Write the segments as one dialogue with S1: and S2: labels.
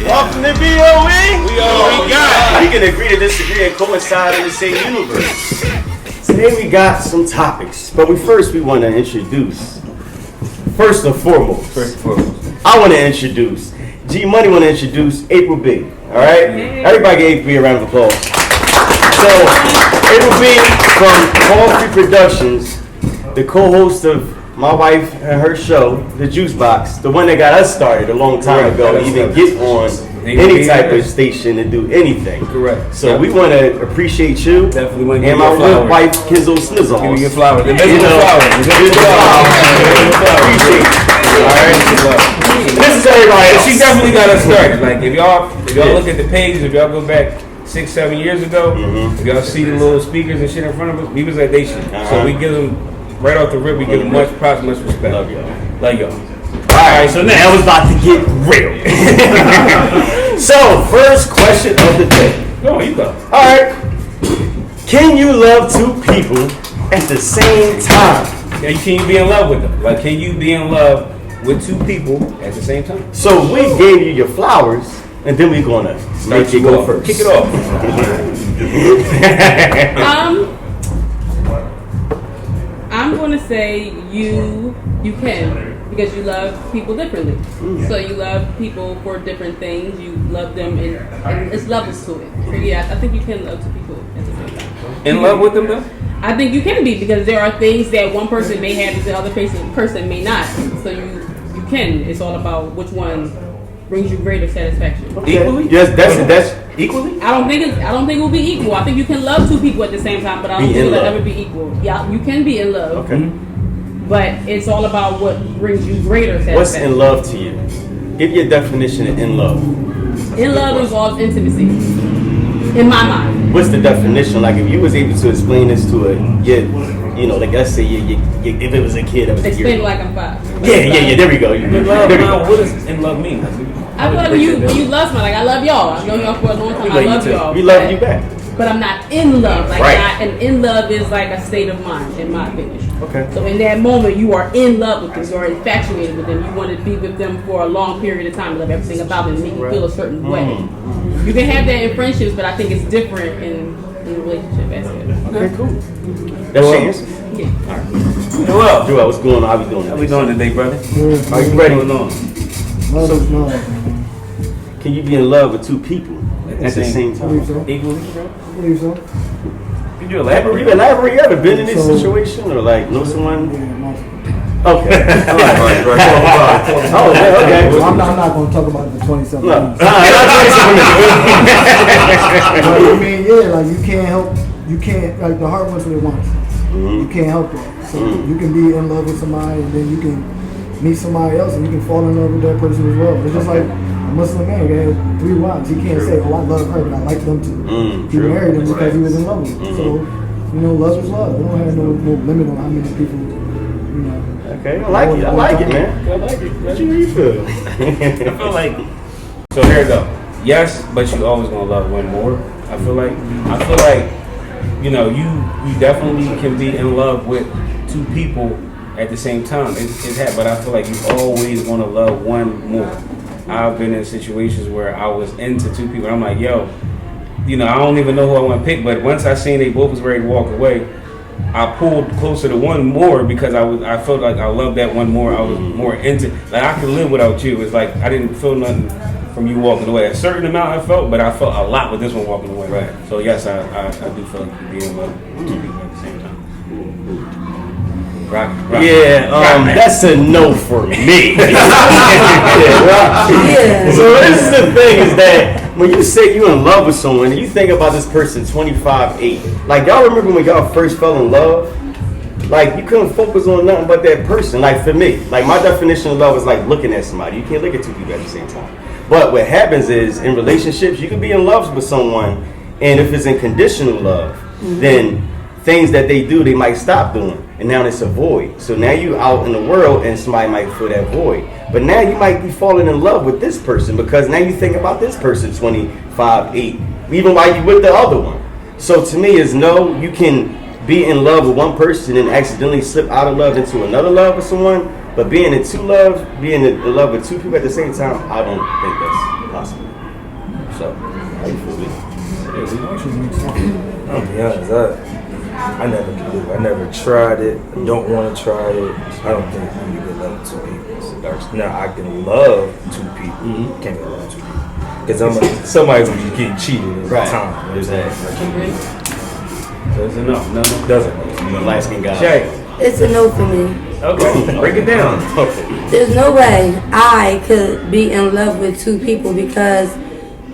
S1: Welcome to B.O.E.
S2: We already got
S1: it. We can agree to disagree and coincide in the same universe. Today we got some topics, but we want to introduce. First and foremost, I want to introduce. G Money want to introduce April B. All right, everybody give April B a round of applause. So April B from All Free Productions, the co-host of my wife and her show, The Juice Box, the one that got us started a long time ago to even get on any type of station to do anything.
S2: Correct.
S1: So we want to appreciate you.
S2: Definitely want to
S1: and my good wife, Kizzle Snizzle.
S2: Give me your flowers.
S1: Appreciate you. All right. This is everybody else.
S2: She definitely got us started. Like if y'all look at the page, if y'all go back 6-7 years ago, if y'all see the little speakers and shit in front of us, we was at they shit. So we give them right off the rip. We give them much props, much respect.
S1: Love y'all.
S2: Love y'all.
S1: Alright, so now it's about to get real. So, first question of the day.
S2: Go on, you go.
S1: Alright. Can you love two people at the same time?
S2: Yeah, can you be in love with them? Like, can you be in love with two people at the same time?
S1: So, we gave you your flowers, and then we're going to make you go first.
S2: Kick it off.
S3: I'm going to say you can. Because you love people differently. So you love people for different things. You love them, and it's levels to it. So yeah, I think you can love two people at the same time.
S2: In love with them, though?
S3: I think you can be, because there are things that one person may have that the other person may not. So you can. It's all about which one brings you greater satisfaction.
S1: Okay.
S2: Equally?
S1: Yes, that's equally?
S3: I don't think it will be equal. I think you can love two people at the same time, but I don't think it'll ever be equal. Yeah, you can be in love.
S1: Okay.
S3: But it's all about what brings you greater satisfaction.
S1: What's in love to you? Give your definition of in love.
S3: In love involves intimacy. In my mind.
S1: What's the definition? Like if you was able to explain this to like let's say if it was a kid that was
S3: Explain it like I'm 5.
S1: Yeah, there we go.
S2: In love, now, what does in love mean?
S3: I feel like when you love somebody, like I love y'all. I've known y'all for a long time. I love y'all.
S1: We love you back.
S3: But I'm not in love. Like
S1: right.
S3: And in love is like a state of mind, in my opinion.
S1: Okay.
S3: So in that moment, you are in love with them. You are infatuated with them. You want to be with them for a long period of time. You love everything about them. Make you feel a certain way. You can have that in friendships, but I think it's different in a relationship aspect.
S1: Okay, cool. That's your answer?
S3: Yeah.
S1: All right. Joel, what's going on? How we doing?
S2: How we doing today, brother?
S1: Are you ready?
S4: Love is love.
S1: Can you be in love with two people at the same
S4: I
S1: time?
S4: believe so.
S2: Equally?
S4: I believe so.
S2: Can you elaborate?
S1: You ever been in this situation or like know someone?
S4: Yeah, multiple.
S1: Okay. Oh, okay.
S4: Well, I'm not going to talk about the 27
S1: No.
S4: minutes. But I mean, yeah, like you can't, like the heart wants what it wants. You can't help that. So you can be in love with somebody and then you can meet somebody else and you can fall in love with that person as well. It's just like a Muslim man that had 3 wives. He can't say, oh, I love her, but I like them too. He married them because he was in love with them. So, love is love. We don't have no limit on how many people,
S1: Okay, I like it, man. I like it. How do you feel?
S2: I feel like, so here we go. Yes, but you always gonna love one more. I feel like you definitely can be in love with two people at the same time. But I feel like you always want to love one more. I've been in situations where I was into two people. I'm like, yo, I don't even know who I want to pick. But once I seen they both was ready to walk away, I pulled closer to one more because I felt like I loved that one more. I was more into, like I could live without you. It's like I didn't feel nothing from you walking away. A certain amount I felt, but I felt a lot with this one walking away. Right. So yes, I do feel like you can be in love with two people at the same time. Rock.
S1: That's a no for me. So this is the thing is that when you say you in love with someone, you think about this person 25-8. Like y'all remember when y'all first fell in love? Like you couldn't focus on nothing but that person. Like for me, like my definition of love is like looking at somebody. You can't look at two people at the same time. But what happens is in relationships, you can be in love with someone, and if it's in conditional love, then things that they do, they might stop doing. And now it's a void. So now you out in the world and somebody might fill that void. But now you might be falling in love with this person because now you think about this person 25-8, even while you with the other one. So to me is no, you can be in love with one person and accidentally slip out of love into another love with someone, But being in love with two people at the same time, I don't think that's possible. So, how you feel?
S5: I'll be honest, I never can do it. I never tried it. I don't want to try it. I don't think you can love two people. Now, I can love two people. Can't love two people. Because I'm somebody who's just getting cheated every time.
S1: Exactly.
S2: There's enough. No.
S5: Doesn't.
S1: Light skin guy.
S2: Shay.
S6: It's a no for me.
S2: Okay. Break it down.
S6: There's no way I could be in love with two people because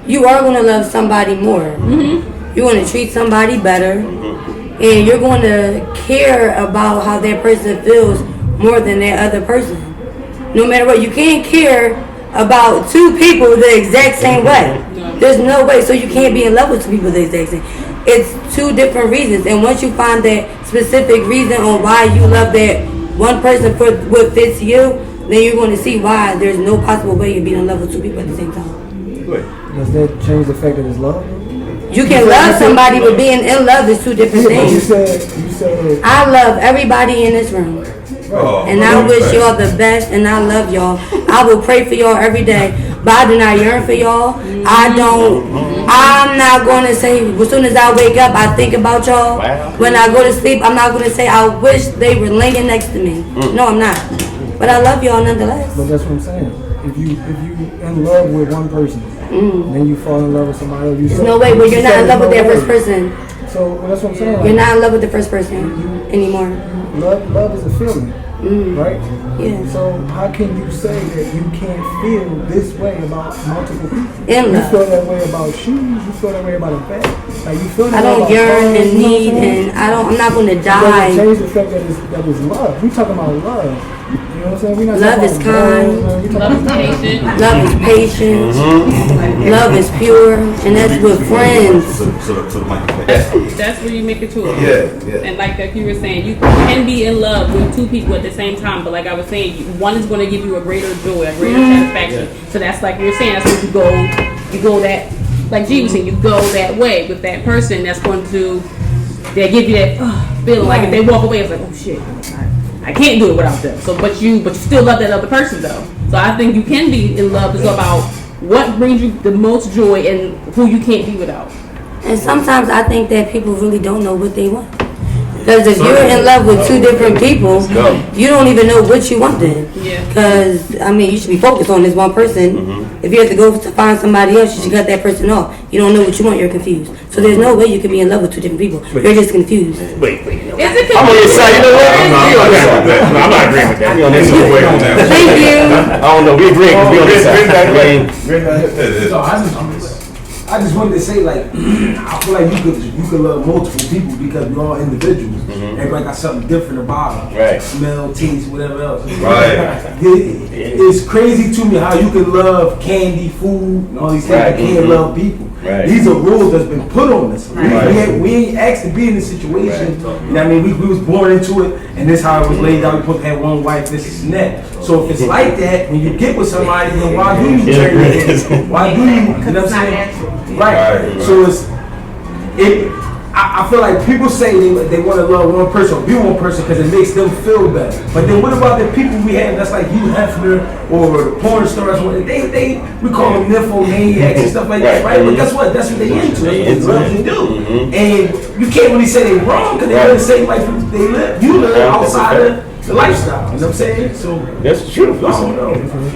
S6: you are going to love somebody more. You're going to treat somebody better. And you're going to care about how that person feels more than that other person. No matter what, you can't care about two people the exact same way. There's no way. So you can't be in love with two people the exact same. It's two different reasons. And once you find that specific reason on why you love that one person for what fits you, then you're going to see why there's no possible way you'd be in love with two people at the same time.
S4: Does that change the fact that it's love?
S6: You can love somebody, but being in love is two different things.
S4: You said.
S6: I love everybody in this room. And I wish y'all the best, and I love y'all. I will pray for y'all every day, but I do not yearn for y'all. I'm not going to say, as soon as I wake up, I think about y'all. When I go to sleep, I'm not going to say, I wish they were laying next to me. No, I'm not. But I love y'all nonetheless.
S4: But that's what I'm saying. If you in love with one person, then you fall in love with somebody else.
S6: There's no way, but you're not in love with that first person.
S4: So that's what I'm saying.
S6: You're not in love with the first person anymore.
S4: Love is a feeling, right?
S6: Yeah.
S4: So how can you say that you can't feel this way about multiple people?
S6: In
S4: You
S6: love.
S4: feel that way about shoes. You feel that way about a bag. Like you feel that
S6: I
S4: way
S6: don't
S4: about
S6: yearn
S4: clothes,
S6: and
S4: you know what
S6: need,
S4: I'm saying?
S6: and I'm not going to
S4: It doesn't
S6: die.
S4: change the fact that it's love. We talking about love. You know what I'm saying? We not
S6: Love
S4: talking
S6: is
S4: about
S6: kind.
S4: love, man. We talking
S3: Love is
S4: about
S3: patient.
S6: Love is patient. Love is pure, and that's with friends.
S3: That's where you make a choice.
S1: Yeah.
S3: And like you were saying, you can be in love with two people at the same time, but like I was saying, one is going to give you a greater joy, a greater satisfaction. So that's like you were saying, that's where you go that, like G was saying, you go that way with that person. That's going to give you that feeling. Like if they walk away, it's like, oh shit, I can't do it without them. So, but you still love that other person though. So I think you can be in love. It's about what brings you the most joy and who you can't be without.
S6: And sometimes I think that people really don't know what they want. Because if you're in love with two different people, you don't even know what you want then.
S3: Yeah.
S6: Because, I mean, you should be focused on this one person. If you have to go to find somebody else, you should cut that person off. You don't know what you want, you're confused. So there's no way you can be in love with two different people. You're just confused.
S3: Is it
S1: I'm on your side. You know what?
S2: I'm not agreeing with that.
S1: We on this side.
S6: Thank you.
S1: I don't know. We agree. We on this side.
S7: I just wanted to say, like, I feel like you could love multiple people because we're all individuals. Everybody got something different about them.
S1: Right.
S7: Smell, taste, whatever else.
S8: Right.
S7: It's crazy to me how you can love candy, food, and all these things, but can't love people.
S1: Right.
S7: These are rules that's been put on us. We ain't asked to be in this situation. You know what I mean? We was born into it, and this how it was laid out. We supposed to have one wife, this and that. So if it's like that, when you get with somebody, then why do you turn it? Why do you? You know what I'm saying? Right. So I feel like people say they want to love one person or be one person because it makes them feel better. But then what about the people we have that's like Hugh Hefner or the porn stars? We call them nymphomaniacs and stuff like that, right? But guess what? That's what they into. That's what they love to do. And you can't really say they wrong because they live the same life they live. You live outside of the lifestyle. You know what I'm saying? So
S1: That's true.
S7: I don't know.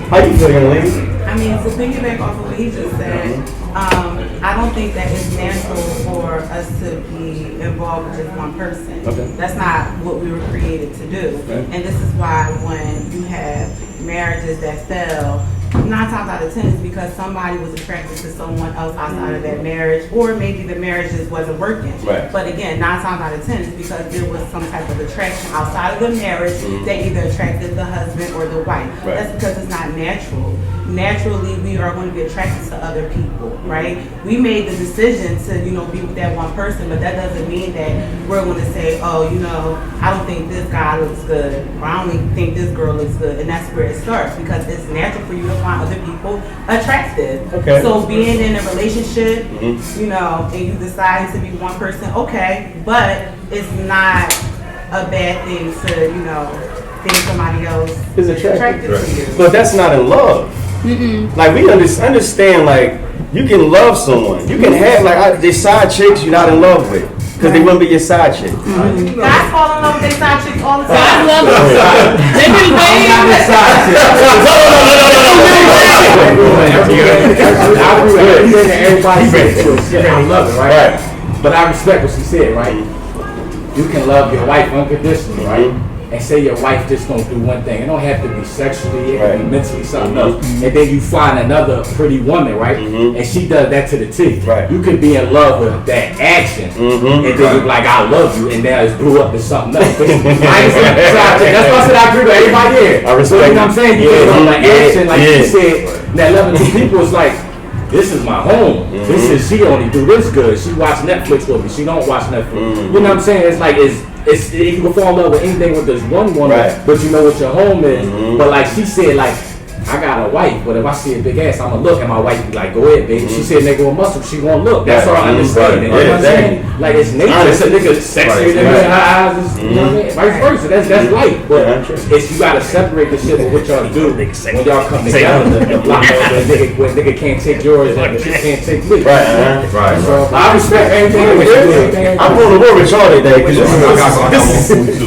S1: How you feel, young lady?
S9: I mean, to piggyback off of what he just said, I don't think that it's natural for us to be involved with just one person. That's not what we were created to do. And this is why when you have marriages that fail, 9 times out of 10 is because somebody was attracted to someone else outside of that marriage, or maybe the marriage just wasn't working. But again, 9 times out of 10 is because there was some type of attraction outside of the marriage that either attracted the husband or the wife. That's because it's not natural. Naturally, we are going to be attracted to other people, right? We made the decision to, be with that one person, but that doesn't mean that we're going to say, oh, I don't think this guy looks good, or I don't think this girl looks good, and that's where it starts, because it's natural for you to find other people attractive. So being in a relationship, and you decide to be one person, okay, but it's not a bad thing to, think somebody else
S1: Is attracted.
S9: to you.
S1: But that's not in love. Like we understand, like you can love someone. You can have they side chicks you're not in love with because they wouldn't be your side chick.
S9: Guys fall in love with their side chicks all the time.
S3: I love them. They be waiting.
S8: Everybody says I love it, right? But I respect what she said, right? You can love your wife unconditionally, right? And say your wife just don't do one thing. It don't have to be sexually, it can be mentally something else. And then you find another pretty woman, right? And she does that to the T.
S1: Right.
S8: You could be in love with that action, and then you're like, I love you, and now it's blew up to something else. But that's why I said I agree with everybody here.
S1: I respect
S8: you know what I'm saying? You get on the action, like
S1: Yeah.
S8: she said, that loving two people is like, this is my home. This is, she only do this good. She watch Netflix with me. She don't watch Netflix. You know what I'm saying? It's like, it's you can fall in love with anything with this one woman, but you know what your home is. But like she said, like, I got a wife, but if I see a big ass, I'ma look, and my wife be like, go ahead, baby. She said nigga with muscle, she won't look. That's all I understand. You know what I'm saying? Like it's nature. It's a nigga sexier than her eyes. You know what I mean? Vice versa. That's life. But it's you gotta separate the shit with what y'all do when y'all come together. The block nigga can't take yours and the shit can't take me.
S1: Right.
S8: So I respect everything.
S1: I'm going to war with y'all today because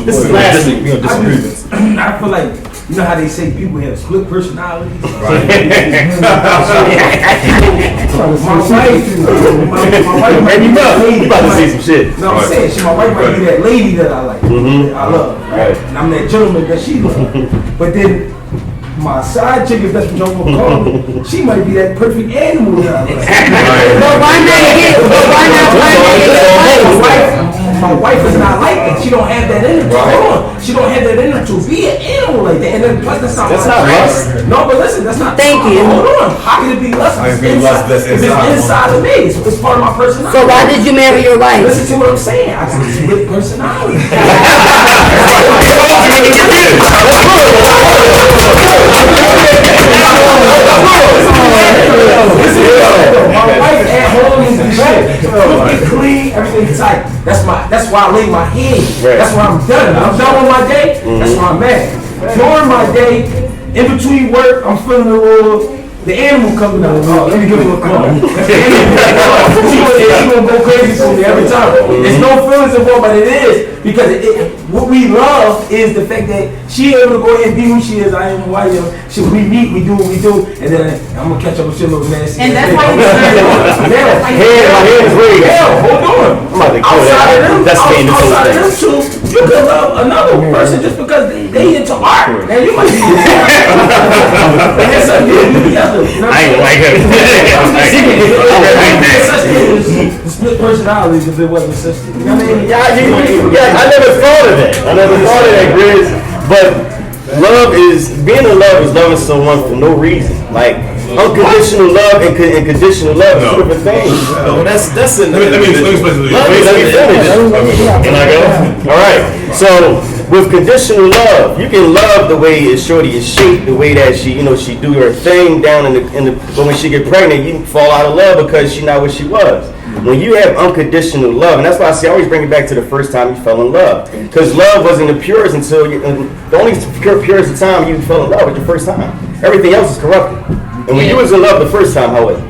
S1: this is last week.
S7: I feel like, you know how they say people have split personalities? My wife,
S1: Maybe not. You about to see some shit.
S7: No, I'm saying, my wife might be that lady that I like, that I love, right? And I'm that gentleman that she loves. But then my side chick, if that's what y'all gonna call me, she might be that perfect animal that I love.
S6: But why not get
S7: My wife is not like that. She don't have that in her. Hold on. She don't have that in her to be an animal like that. And then plus that's not lust. No, but listen, that's not.
S6: Thank you.
S7: Hold on. How can it be lust? It's inside of me. It's part of my personality.
S6: So why did you marry your wife?
S7: Listen to what I'm saying. I got a split personality. My wife at home is the shit. It's clean, everything's tight. That's why I lay my head. That's why I'm done. I'm done with my day. That's why I'm at. During my day, in between work, I'm feeling a little. The animal coming out. Oh, let me give him a call. She gonna go crazy for me every time. There's no feelings involved, but it is because what we love is the fact that she able to go ahead and be who she is. I am who I am. We meet, we do what we do, and then I'm gonna catch up with your little nasty.
S9: And that's why you
S1: My head is ready.
S7: Hell, hold on.
S1: I'm about to kill that. That's being this whole
S7: Outside of
S1: thing.
S7: them two, you can love another person just because they into art. Now you might be. And that's something you do together. You know what
S1: I ain't like her.
S7: The split personalities if it wasn't sister. You know what I mean?
S1: Yeah, I never thought of that. Grizz. But love is being in love is loving someone for no reason. Like unconditional love and conditional love is two different things.
S10: That's it. Let me explain to you.
S1: Let me finish. Can I go? All right. So with conditional love, you can love the way shorty is shaped, the way that she do her thing down in the. But when she get pregnant, you can fall out of love because she's not what she was. When you have unconditional love, and that's why I always bring it back to the first time you fell in love, because love wasn't the purest until the only purest of time you fell in love was your first time. Everything else is corrupted. And when you was in love the first time, how was it?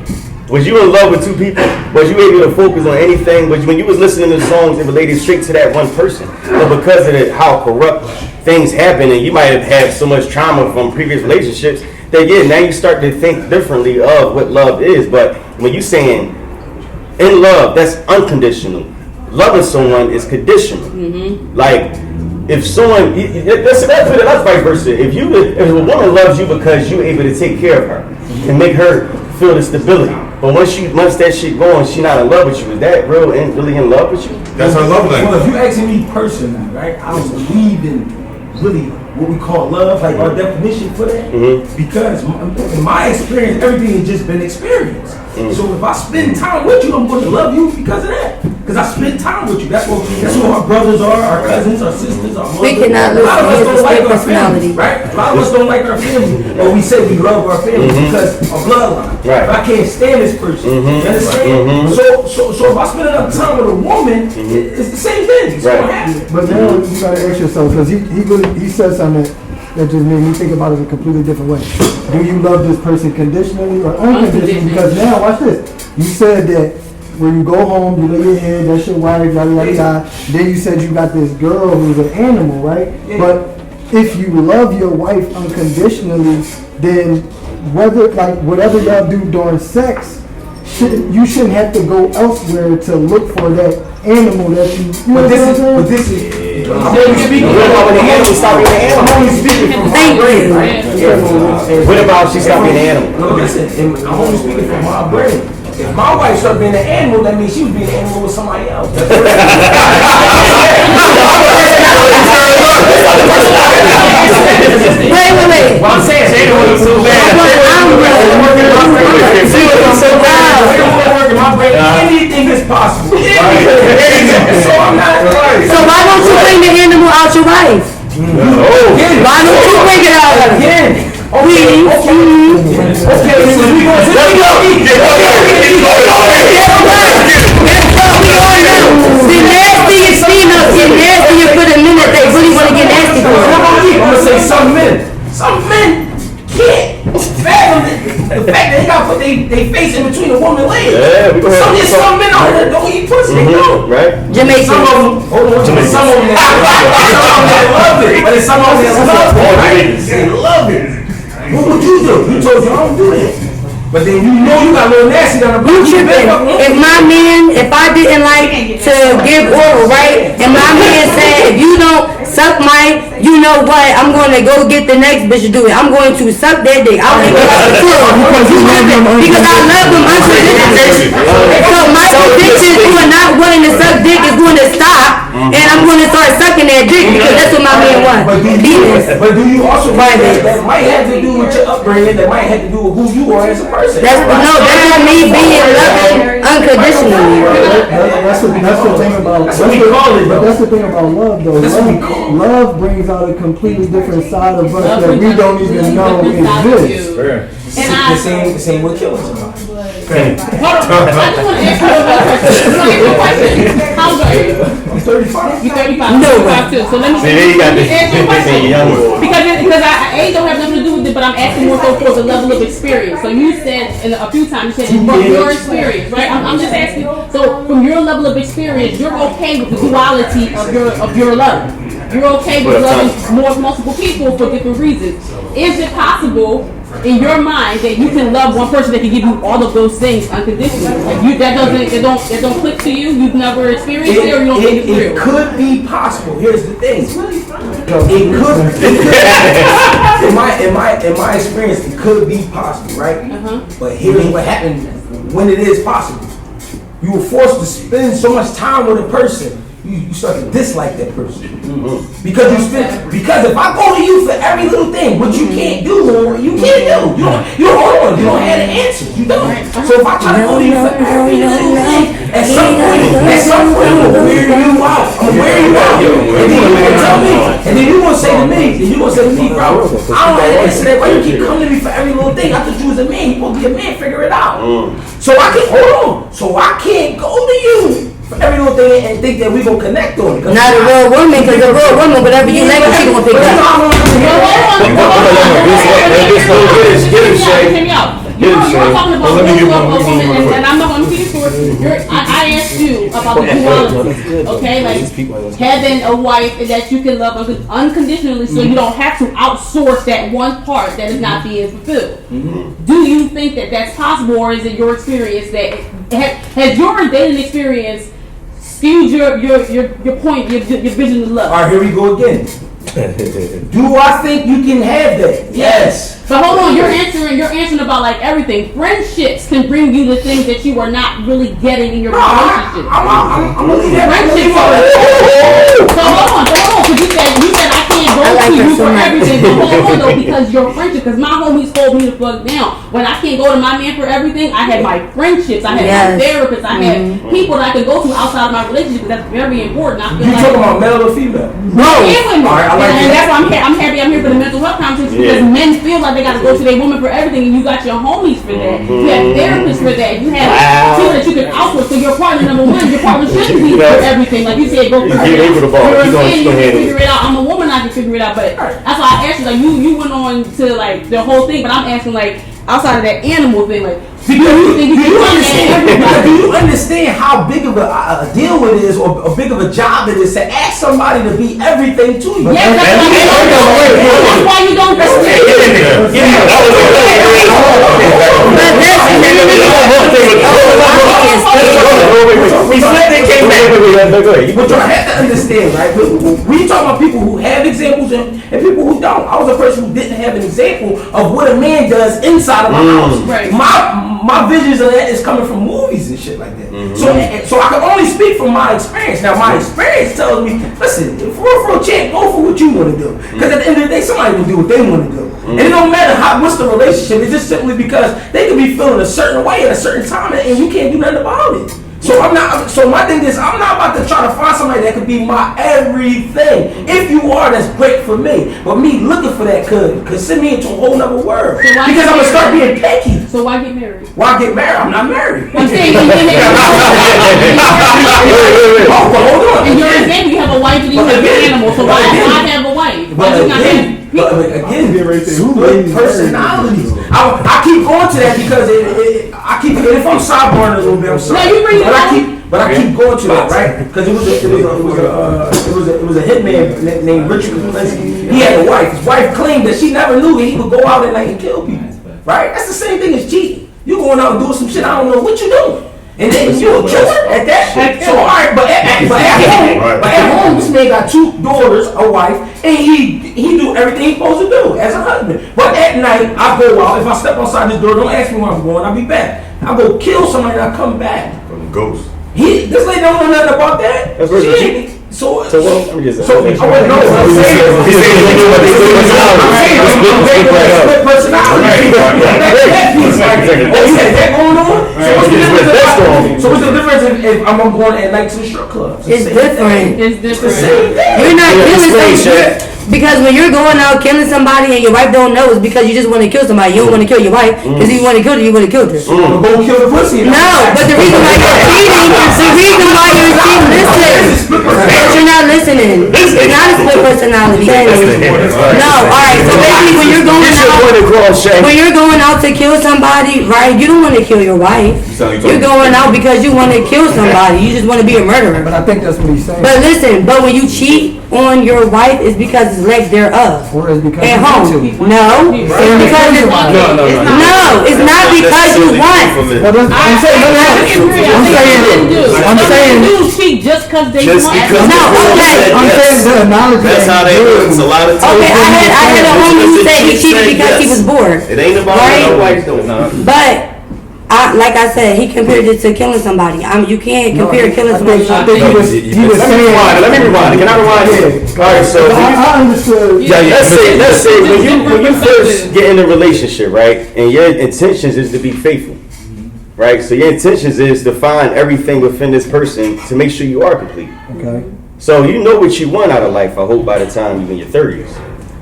S1: Was you in love with two people? Was you able to focus on anything? When you was listening to songs, it related straight to that one person. But because of how corrupt things happen, and you might have had so much trauma from previous relationships, that now you start to think differently of what love is. But when you saying in love, that's unconditional. Loving someone is conditional. Like if someone, that's vice versa. If a woman loves you because you're able to take care of her and make her feel the stability, but once that shit going, she not in love with you. Is that really in love with you?
S10: That's her love language.
S7: Well, if you asking me personally, right, I don't believe in really what we call love, like our definition for that, because in my experience, everything has just been experience. So if I spend time with you, I'm going to love you because of that. Because I spend time with you. That's what our brothers are, our cousins, our sisters, our mothers.
S6: We cannot lose
S7: A lot of us don't like our
S6: personality.
S7: family, right? A lot of us don't like our family, but we say we love our family because of bloodline.
S1: Right.
S7: But I can't stand this person. You understand? So if I spend enough time with a woman, it's the same thing. It's gonna happen.
S4: But now you gotta ask yourself, because he said something that just made me think about it in a completely different way. Do you love this person conditionally or unconditionally? Because now, watch this. You said that when you go home, you lay your head, that's your wife, yada yada yada. Then you said you got this girl who's an animal, right?
S7: Yeah.
S4: But if you love your wife unconditionally, then whatever y'all do during sex, you shouldn't have to go elsewhere to look for that animal that you know
S7: But
S4: what I'm saying?
S7: this is.
S1: What about when the animal stop being an
S7: I'm
S1: animal?
S7: only speaking from my
S6: Thank
S7: brain,
S6: you.
S7: right?
S1: What about if she stop being an animal?
S7: No, listen, I'm only speaking from my brain. If my wife started being an animal, that means she was being an animal with somebody else.
S6: Wait.
S7: What I'm saying, they don't look so bad. Anything is possible. So I'm not.
S6: So why don't you bring the animal out your wife? Why don't you bring it out?
S7: Again. Okay.
S6: The nastiest females get nastier for the minute they really want to get nasty for it.
S7: I'm gonna say some men can't fathom the fact that they gotta put their face in between a woman's legs.
S1: Yeah, we gonna have
S7: Some men out there don't eat pussy. They don't.
S1: Right?
S6: Jamaican.
S7: Some of them, some of them that love it, but there's some of them that love it, right? They love it. What would you do? You told you I don't do that. But then you know you got a little nasty down the
S6: You tripping. If I didn't like to give oral, right? And my man said, if you don't suck my, you know what, I'm going to go get the next bitch to do it. I'm going to suck that dick. I don't even like the club. Because I love them unconditionally. So my conviction for not wanting to suck dick is going to stop. And I'm going to start sucking that dick because that's what my man wants.
S7: But do you also think that might have to do with your upbringing, that might have to do with who you are as a person?
S6: That's not me being loving unconditionally.
S4: That's the thing about.
S7: That's what we call it, though.
S4: That's the thing about love, though. Love brings out a completely different side of us that we don't even know exists.
S7: The same with killing somebody.
S3: Hold on. I just want to ask you a question. How old are you?
S7: I'm 35.
S3: You 35.
S6: No.
S3: 35 too. So let me ask you a question. Because I don't have nothing to do with it, but I'm asking more so for the level of experience. So you said a few times, you said from your experience, right? I'm just asking. So from your level of experience, you're okay with the duality of your love. You're okay with loving multiple people for different reasons. Is it possible in your mind that you can love one person that can give you all of those things unconditionally? Like that don't click to you? You've never experienced it, or you don't think it's real?
S7: It could be possible. Here's the thing. It could in my experience, it could be possible, right? But here's what happens when it is possible. You were forced to spend so much time with a person, you start to dislike that person. Because if I go to you for every little thing, what you can't do, you can't do. You don't have the answers. You don't. So if I try to go to you for every little thing, at some point, I'm gonna wear you out. And then you're gonna say to me, bro, I don't have the answer to that. Why you keep coming to me for every little thing? I thought you was a man. You supposed to be a man. Figure it out. So I can't go to you for every little thing and think that we gonna connect on it.
S6: Not a real woman, because a real woman, whatever you like, she gonna pick up.
S3: Hear me out. You're talking about and I'm not going to be for I asked you about the duality, okay? Like having a wife that you can love unconditionally, so you don't have to outsource that one part that is not being fulfilled. Do you think that that's possible, or is it your experience that has your dating experience skewed your point, your vision of love?
S7: All right, here we go again. Do I think you can have that? Yes.
S3: But hold on, you're answering about like everything. Friendships can bring you the things that you are not really getting in your relationship.
S7: I'm gonna leave that.
S3: Friendships. So hold on, because you said I can't can't go
S6: I like
S3: to
S6: her
S3: you
S6: so
S3: for
S6: much.
S3: everything. But hold on though, because your friendship, because my homies hold me the fuck down. When I can't go to my man for everything, I have my friendships, I have my therapists, I have people that I can go to outside of my relationship. That's very important. I feel
S7: You
S3: like
S7: talking about male or female?
S3: women.
S7: All right, I like
S3: and
S7: that.
S3: that's why I'm happy I'm here for the mental health conversation because men feel like they got to go to their woman for everything, and you got your homies for that. You have therapists for that. You have people that you can outsource. So your partner, number one, your partner shouldn't be for everything. Like you said, go for
S1: You're able to ball.
S3: You're a
S1: You're gonna
S3: man, you can
S1: handle it.
S3: figure it out. I'm a woman, I can figure it out. But that's why I asked you. Like you went on to like the whole thing, but I'm asking like outside of that animal thing, like.
S7: Do you understand how big of a deal it is, or a big of a job it is to ask somebody to be everything to you?
S3: Yes, that's why you don't do it.
S7: But you have to understand, right? We talk about people who have examples and people who don't. I was a person who didn't have an example of what a man does inside of my house.
S3: Right.
S7: My visions of that is coming from movies and shit like that. So I can only speak from my experience. Now my experience tells me, listen, for a chick, go for what you want to do. Because at the end of the day, somebody will do what they want to do. And it don't matter what's the relationship. It's just simply because they could be feeling a certain way at a certain time, and you can't do nothing about it. So So my thing is, I'm not about to try to find somebody that could be my everything. If you are, that's great for me. But me looking for that could send me into a whole nother world.
S3: So why
S7: Because
S3: get
S7: I'm gonna start
S3: married?
S7: being picky.
S3: So why get married?
S7: Why get married? I'm not married.
S3: I'm saying you get married.
S7: Oh, but hold on.
S3: In your example, you have a wife and you have an animal. So why have a wife? Why
S7: But
S3: you not
S7: again, split personalities. I keep going to that because I keep. And if I'm sidebarring a little bit, I'm sorry.
S3: No, you bring it up.
S7: But I keep going to that, right? Because it was a hitman named Richard Kaplinsky. He had a wife. His wife claimed that she never knew that he would go out at night and kill people. Right? That's the same thing as cheating. You going out and doing some shit, I don't know what you doing. And then you a killer at that. So all right, but at home, this man got 2 daughters, a wife, and he do everything he's supposed to do as a husband. But at night, I go out. If I step outside this door, don't ask me where I'm going. I'll be back. I go kill somebody and I come back.
S10: From the ghost.
S7: This lady don't know nothing about that.
S1: That's what
S7: She
S1: she-
S7: ain't- So
S1: So what? I'm just.
S7: I wouldn't know. I'm saying split personality. That piece, like, oh, you had that going on? So what's the difference if I'm going at night to the strip club?
S6: It's different.
S3: It's
S7: The
S3: different.
S7: same thing.
S6: You're not killing
S1: Explain,
S6: somebody. Because when you're going out killing somebody and your wife don't know, it's because you just want to kill somebody. You don't want to kill your wife. Because if you want to kill her, you would have killed her.
S7: I'm gonna go kill the pussy.
S6: No, but the reason why you're cheating, listen. But you're not listening. It's not a split personality. No, alright, so basically when you're going out to kill somebody, right, you don't want to kill your wife. You're going out because you want to kill somebody. You just want to be a murderer.
S4: But I think that's what he's saying.
S6: But listen, when you cheat on your wife, it's because it's lack thereof.
S4: Or it's because
S6: At
S4: you
S6: home.
S4: want to.
S6: No, it's because it's no, it's not because you want.
S4: I'm saying
S3: dudes cheat just because they
S10: Just
S3: want.
S10: because
S6: No, okay.
S4: I'm saying the analogy.
S10: That's how they do it. It's a lot of times.
S6: Okay, I had a homie who said he cheated because he was bored.
S10: It ain't about
S6: Right?
S10: no wife though.
S6: But like I said, he compared it to killing somebody. You can't compare killing somebody.
S4: I think he was saying.
S1: Let me rewind. Can I rewind here? All right, so
S4: I understood.
S1: let's say when you first get in a relationship, right, and your intentions is to be faithful, right? So your intentions is to find everything within this person to make sure you are complete.
S4: Okay.
S1: So you know what you want out of life, I hope, by the time you're in your 30s.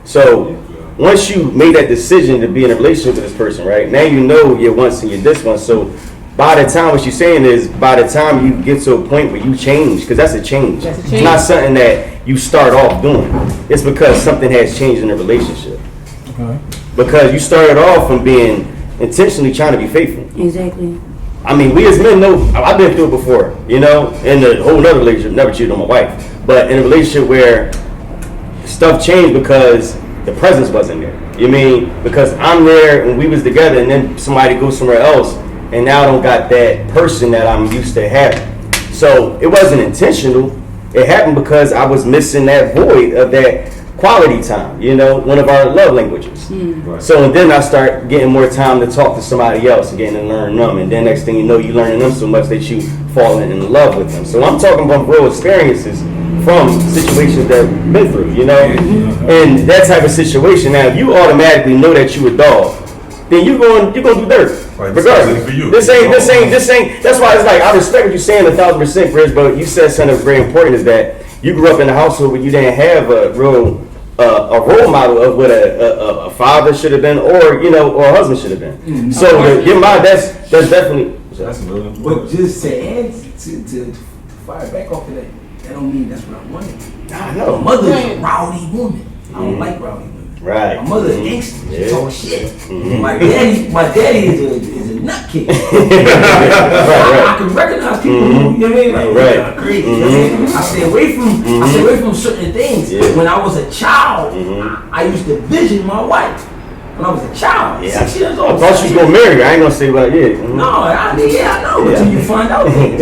S1: So once you made that decision to be in a relationship with this person, right, now you know your wants and your this one. So by the time, what you're saying is, by the time you get to a point where you change, because that's a change.
S3: That's a change.
S1: It's not something that you start off doing. It's because something has changed in the relationship.
S4: Okay.
S1: Because you started off from being intentionally trying to be faithful.
S6: Exactly.
S1: I mean, we as men know, I've been through it before, you know, in a whole nother relationship, never cheated on my wife, but in a relationship where stuff changed because the presence wasn't there. You mean, because I'm there and we was together and then somebody goes somewhere else and now I don't got that person that I'm used to having. So it wasn't intentional. It happened because I was missing that void of that quality time, you know, one of our love languages. So and then I start getting more time to talk to somebody else and getting to learn them. And then next thing you know, you learning them so much that you falling in love with them. So I'm talking about real experiences from situations that we've been through, you know? And that type of situation, now, if you automatically know that you a dog, then you're gonna do dirt.
S10: Right,
S1: Regardless.
S10: for you.
S1: This ain't, that's why it's like, I respect what you're saying 1,000%, Chris, but you said something very important is that you grew up in a household where you didn't have a real, a role model of what a father should have been, or, you know, or a husband should have been. So, your mind, that's definitely.
S7: That's a little. But just to add, to fire back off of that, that don't mean that's what I wanted.
S1: I know.
S7: My mother is a rowdy woman. I don't like rowdy women.
S1: Right.
S7: My mother is gangster. She talk shit.
S1: Mm-hmm.
S7: My daddy is a nutcase. I can recognize people who, you know what I mean? Like,
S1: Right.
S7: crazy. You know what I mean? I stay away from certain things.
S1: Yeah.
S7: When I was a child, I used to vision my wife. When I was a child, 6 years old.
S1: I thought she was gonna marry her. I ain't gonna say about it. Yeah.
S7: No, I know until you find out things.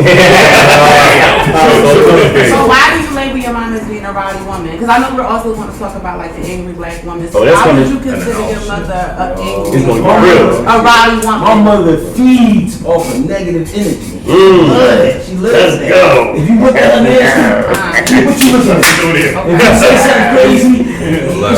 S9: So why do you label your mom as being a rowdy woman? Because I know we're also going to talk about like the angry black woman. So
S1: that's
S9: why
S1: gonna-
S9: would you consider your mother an angry,
S1: It's gonna get real.
S9: a rowdy woman?
S7: My mother feeds off of negative energy. She lives
S1: Let's
S7: there.
S1: go.
S7: If you look at her nasty, keep what you looking at. If you say something crazy,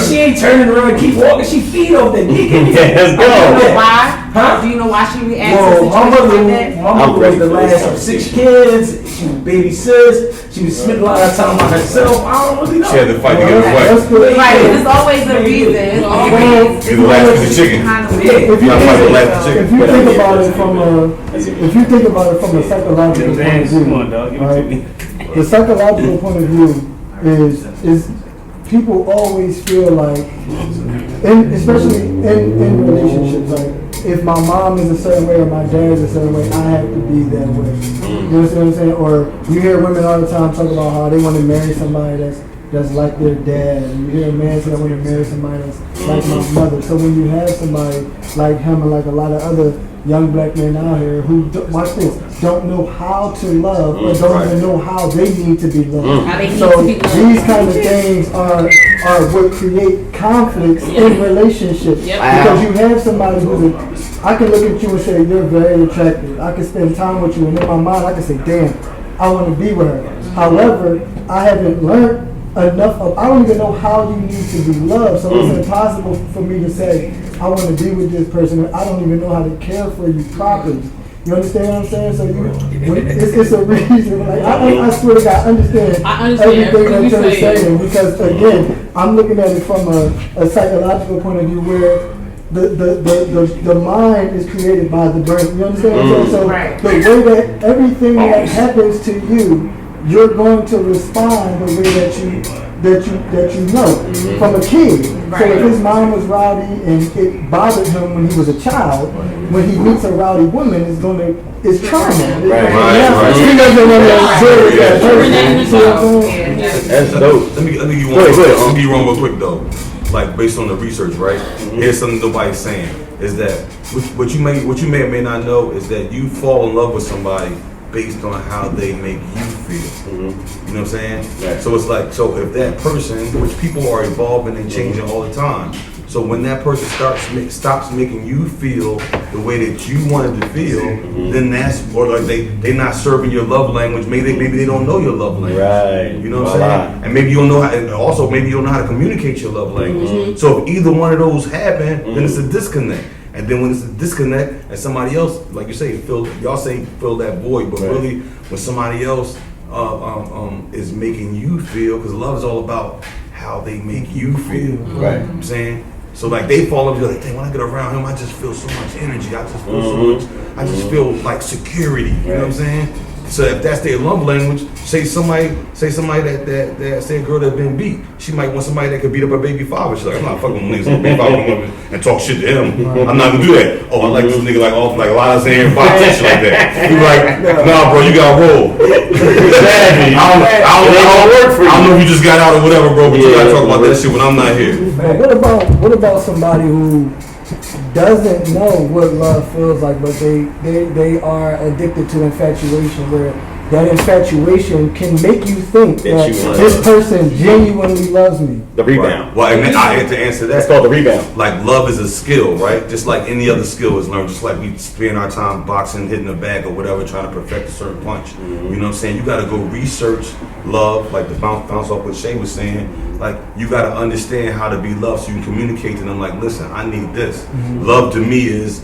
S7: she ain't turning around and keep walking. She feed off that negative.
S1: Let's
S9: Do you know
S1: go.
S9: why?
S7: Huh?
S9: Do you know why she reacts to
S7: Well, my
S9: situations
S7: mother,
S9: like that?
S7: my mother was
S1: ready
S7: the
S1: for
S7: last
S1: this
S7: of 6 kids. She was baby sis. She was spending a lot of time by herself. I don't really know.
S10: She had to fight to get away.
S4: That's good.
S9: Right, there's always a reason. It's always
S10: She's the last piece of chicken.
S9: kind of
S4: If
S9: weird.
S4: you
S10: Not fight the last
S4: if
S10: chicken.
S4: you think about it from a psychological point of
S2: Come on, dog.
S4: view,
S2: Give it to
S4: right?
S2: me.
S4: The psychological point of view is people always feel like, especially in relationships, like if my mom is a certain way or my dad is a certain way, I have to be that way. You understand what I'm saying? Or you hear women all the time talk about how they want to marry somebody that's like their dad, and you hear a man say I want to marry somebody that's like my mother. So when you have somebody like him and like a lot of other young black men out here who, watch this, don't know how to love or don't even know how they need to be loved.
S3: How they need
S4: So
S3: to be loved.
S4: these kind of things are what create conflicts in relationships.
S3: Yep.
S4: Because you have somebody I can look at you and say, you're very attractive. I can spend time with you, and in my mind I can say, damn, I want to be with her. However, I haven't learned enough I don't even know how you need to be loved, so it's impossible for me to say I want to be with this person. I don't even know how to care for you properly. You understand what I'm saying? So it's a reason. Like I swear to God, I understand everything that you're saying, because again, I'm looking at it from a psychological point of view where the mind is created by the brain. You understand what I'm saying? So the way that everything that happens to you, you're going to respond the way that you know from a kid. So if his mom was rowdy and it bothered him when he was a child, when he meets a rowdy woman, it's trauma.
S10: Right.
S4: He doesn't want to deal with that person. See what I'm saying?
S1: That's dope.
S10: Let me give you
S1: Go ahead.
S10: Let me give you one real quick though. Like based on the research, right? Here's something nobody's saying is that what you may or may not know is that you fall in love with somebody based on how they make you feel. You know what I'm saying?
S1: Right.
S10: So it's like, so if that person, which people are evolving and changing all the time, so when that person stops making you feel the way that you wanted to feel, then that's, or like they not serving your love language. Maybe they don't know your love language.
S1: Right.
S10: You know what I'm saying? And maybe you don't know how. And also, maybe you don't know how to communicate your love language. So if either one of those happen, then it's a disconnect. And then when it's a disconnect, and somebody else, like you say, fill that void. But really, when somebody else is making you feel, because love is all about how they make you feel. Right. You know what I'm saying? So like they fall into like, dang, when I get around him, I just feel so much energy. I just feel so much. I just feel like security. You know what I'm saying? So if that's their love language, say somebody that say a girl that's been beat, she might want somebody that could beat up her baby father. She's like, I'm not fucking with niggas who beat father women and talk shit to him. I'm not gonna do that. Oh, I like this nigga like a lot of saying politics like that. You like, nah, bro, you gotta roll. Exactly. I don't know if you just got out or whatever, bro, but you gotta talk about that shit when I'm not here.
S4: What about somebody who doesn't know what love feels like, but they are addicted to infatuation, where that infatuation can make you think that
S1: you want
S4: this
S1: love.
S4: person genuinely loves me.
S1: The rebound.
S10: Well, and then I had to answer that.
S1: That's called the rebound.
S10: Like love is a skill, right? Just like any other skill is learned. Just like we spend our time boxing, hitting a bag or whatever, trying to perfect a certain punch. You know what I'm saying? You got to go research love, like the bounce off what Shay was saying. Like you got to understand how to be loved, so you can communicate to them. Like, listen, I need this. Love to me is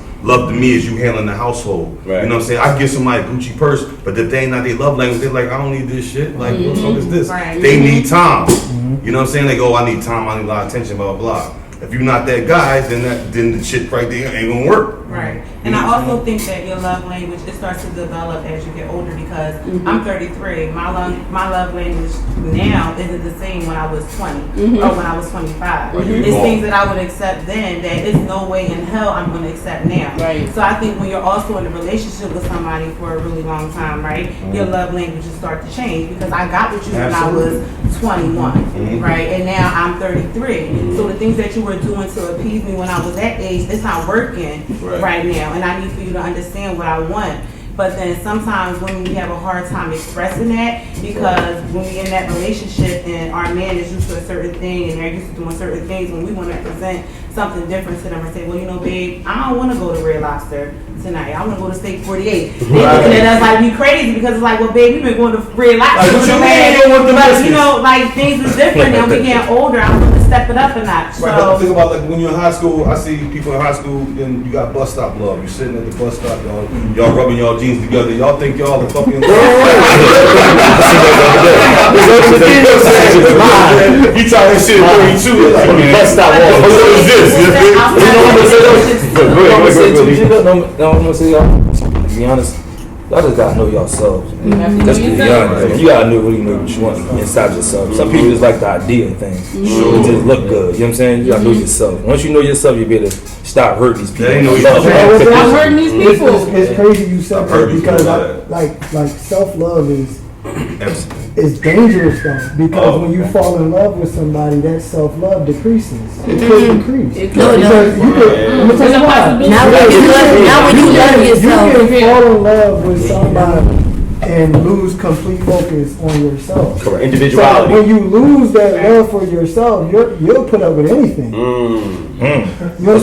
S10: you handling the household.
S1: Right.
S10: You know what I'm saying? I give somebody a Gucci purse, but if they ain't not their love language, they're like, I don't need this shit. Like, what the fuck is this?
S9: Right.
S10: They need time. You know what I'm saying? They go, I need time, I need a lot of attention, blah, blah, blah. If you're not that guy, then the shit right there ain't gonna work.
S9: Right. And I also think that your love language, it starts to develop as you get older because I'm 33. My love language now isn't the same when I was 20 or when I was 25. It's things that I would accept then that there's no way in hell I'm going to accept now.
S3: Right.
S9: So I think when you're also in a relationship with somebody for a really long time, right, your love languages start to change because I got with you when I was 21, right, and now I'm 33. So the things that you were doing to appease me when I was that age, it's not working right now, and I need for you to understand what I want. But then sometimes women, we have a hard time expressing that because when we're in that relationship and our man is used to a certain thing and they're used to doing certain things, when we want to present something different to them and say, well, you know, babe, I don't want to go to Red Lobster tonight. I want to go to Steak 48. They're looking at us like we crazy because it's like, well, babe, we've been going to Red Lobster. But you know, like things is different now. We getting older. I'm going to step it up a notch.
S10: Right, but think about like when you're in high school, I see people in high school and you got bus stop love. You're sitting at the bus stop, y'all rubbing y'all jeans together. Y'all think y'all the fucking he trying that shit 32. Like, bus stop love. What is this?
S5: I'm gonna say y'all, to be honest, y'all just gotta know yourselves. Just to be honest, you gotta really know what you want inside yourself. Some people just like the idea of things. It just look good. You know what I'm saying? You gotta know yourself. Once you know yourself, you better stop hurting these people.
S3: I'm hurting these people.
S4: It's crazy you said that because like self-love is dangerous though, because when you fall in love with somebody, that self-love decreases. It could decrease. Because you could, I'm gonna tell you why.
S6: Now when you love yourself,
S4: You can fall in love with somebody and lose complete focus on yourself.
S1: Correct. Individuality.
S4: So when you lose that love for yourself, you'll put up with anything. You understand what I'm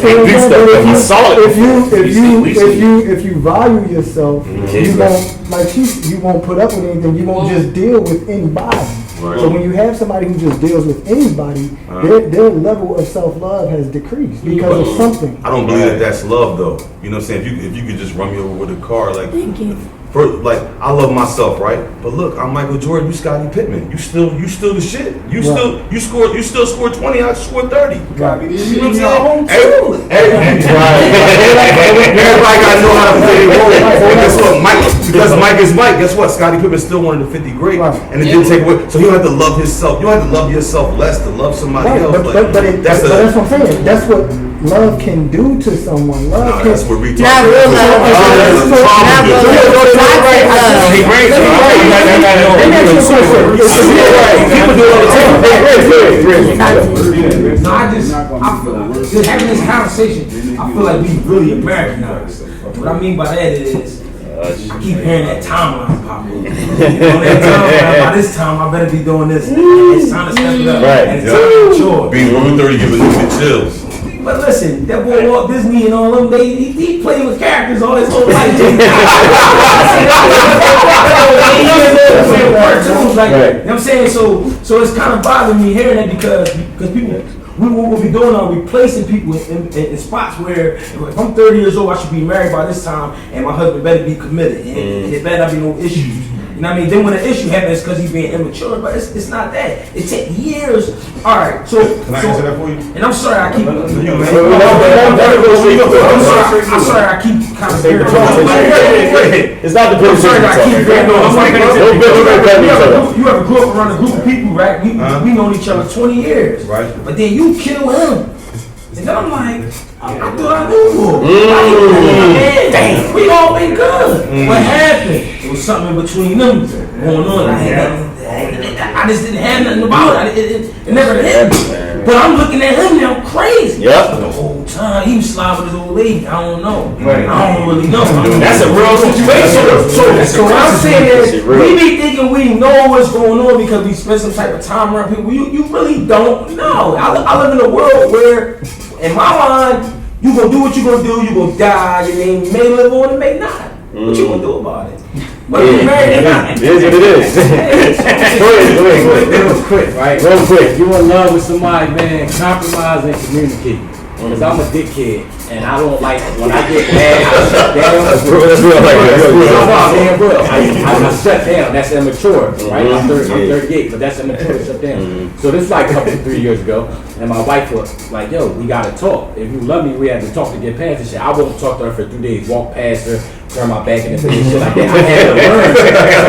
S4: saying? If you value yourself, you won't put up with anything. You won't just deal with anybody. Right. So when you have somebody who just deals with anybody, their level of self-love has decreased because of something.
S10: I don't believe that's love though. You know what I'm saying? If you could just run me over with a car, like
S6: thank you.
S10: Like I love myself, right? But look, I'm Michael Jordan. You Scottie Pippen. You still the shit. You still scored 20. I scored 30.
S4: Right.
S10: You know what I'm saying? Everybody got to know how to play their role. And guess what? Because Mike is Mike. Guess what? Scottie Pippen still one of the 50 great, and it didn't take away. So you don't have to love himself. You don't have to love yourself less to love somebody else.
S4: But that's what I'm saying. That's what love can do to someone. Love can.
S10: That's what we
S6: Not real love.
S1: People do it
S7: I feel just having this conversation, I feel like we really Americanized. What I mean by that is, I keep hearing that timeline pop up. On that timeline, by this time I better be doing this. It's time to step it up.
S1: Right.
S7: And it's time to mature.
S10: Being over 30 giving you the chills.
S7: But listen, that boy Walt Disney and all them, he played with characters all his whole life. You know what I'm saying? So it's kind of bothering me hearing that because people, what we'll be doing are replacing people in spots where if I'm 30 years old, I should be married by this time, and my husband better be committed, and there better not be no issues. You know what I mean? Then when the issue happens, because he's being immature, but it's not that. It takes years. All right, so
S10: Can I answer that for you?
S7: and I'm sorry I keep. I'm
S10: You,
S7: sorry I keep kind of.
S1: It's not the
S7: I'm sorry I keep. You ever grew up around a group of people, right? We known each other 20 years,
S10: Right.
S7: But then you kill him, and then I'm like, I thought I knew. Damn, we all been good. What happened? It was something in between them going on. I just didn't have nothing about it. It never happened. But I'm looking at him now crazy.
S1: Yep.
S7: The whole time. He was sliding with his old lady. I don't know.
S2: Right.
S7: I don't really know.
S2: That's a real situation.
S7: So I'm saying we be thinking we know what's going on because we spend some type of time around people. You really don't know. I live in a world where, in my mind, you gonna do what you gonna do. You gonna die. Your name may live on, it may not. What you gonna do about it? But you married or not?
S2: It is what it is. Go ahead.
S8: Real quick, right? Real quick. You in love with somebody, man, compromise and communicate. Because I'm a dickhead, and I don't like, when I get mad, I shut down.
S1: That's real.
S8: I shut down. That's immature, right? I'm 38, but that's immature to shut down. So this is like 3 years ago, and my wife was like, yo, we gotta talk. If you love me, we have to talk to get past this shit. I won't talk to her for 3 days, walk past her, turn my back and shit like that. I had to learn. So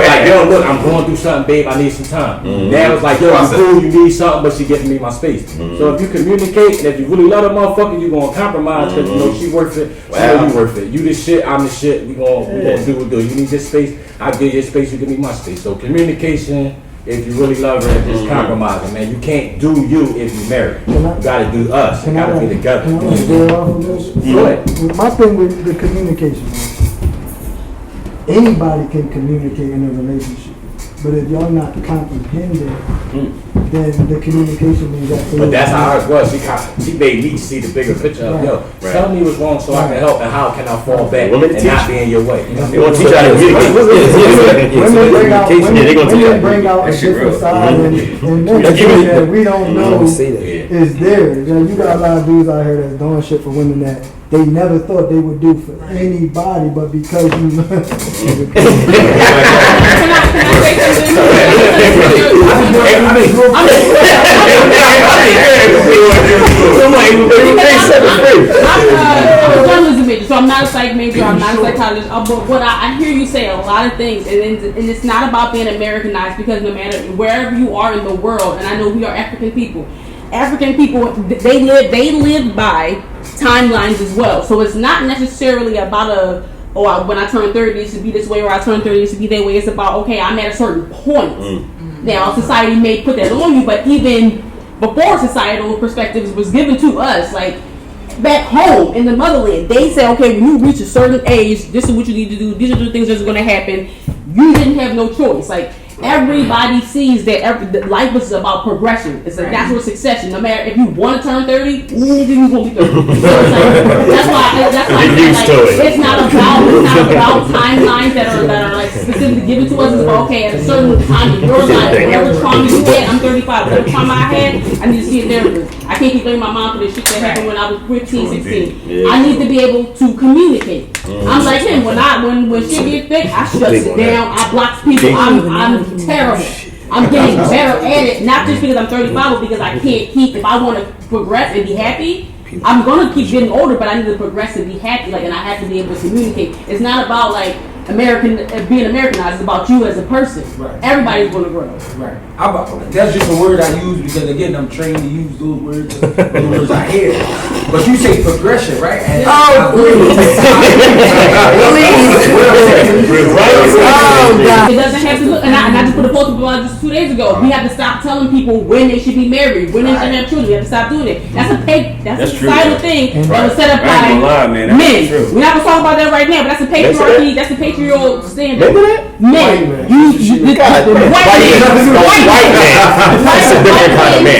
S8: like, yo, look, I'm going through something, babe, I need some time. Dad was like, yo, you cool, you need something, but she giving me my space. So if you communicate, and if you really love the motherfucker, you gonna compromise because you know she worth it, she know you worth it. You the shit, I'm the shit, we gonna do what do. You need this space, I give you space, you give me my space. So communication, if you really love her, is compromising, man. You can't do you if you married. You gotta do us. You gotta be together.
S4: Can I go off of this?
S8: Go ahead.
S4: My thing with the communication, anybody can communicate in a relationship, but if y'all not comprehending, then the communication means absolutely.
S8: But that's how ours was. She made me see the bigger picture of, yo, tell me what's wrong so I can help, and how can I fall back and not be in your way.
S1: They want to teach you how to communicate.
S4: Women bring out a different side, and men that we don't know is there. You got a lot of dudes out here that's doing shit for women that they never thought they would do for anybody, but because you
S3: Can I say I'm a journalism major, so I'm not a psych major, I'm not a psychologist, but what I hear you say a lot of things, and it's not about being Americanized, because no matter wherever you are in the world, and I know we are African people, they live by timelines as well. So it's not necessarily about when I turn 30 it should be this way, or I turn 30 it should be that way. It's about, okay, I'm at a certain point. Now society may put that on you, but even before societal perspectives was given to us, like back home in the motherland, they say, okay, when you reach a certain age, this is what you need to do, these are the things that's going to happen. You didn't have no choice. Like, everybody sees that life is about progression. It's a natural succession. No matter if you want to turn 30, you're gonna be 30. That's why it's not about timelines that are like specifically given to us. It's about, okay, at a certain time in your life, whatever trauma you had, I'm 35. Whatever trauma I had, I need to see a therapist. I can't keep blaming my mom for the shit that happened when I was 15, 16. I need to be able to communicate. I'm like him. When shit get thick, I shut it down. I block people. I'm terrible. I'm getting better at it, not just because I'm 35, but because I can't keep. If I want to progress and be happy, I'm gonna keep getting older, but I need to progress and be happy. Like, and I have to be able to communicate. It's not about like being Americanized. It's about you as a person. Right. Everybody's gonna grow. Right.
S7: That's just a word I use because again I'm trained to use those words. Those words I hear. But you say progression, right? And
S3: it doesn't have to look. And I just put a post up just 2 days ago. We have to stop telling people when they should be married, when they should have children. We have to stop doing it. That's a societal thing that was set up by men. We're not gonna talk about that right now, but that's a patriarchy. That's a patriarchal standard. Men.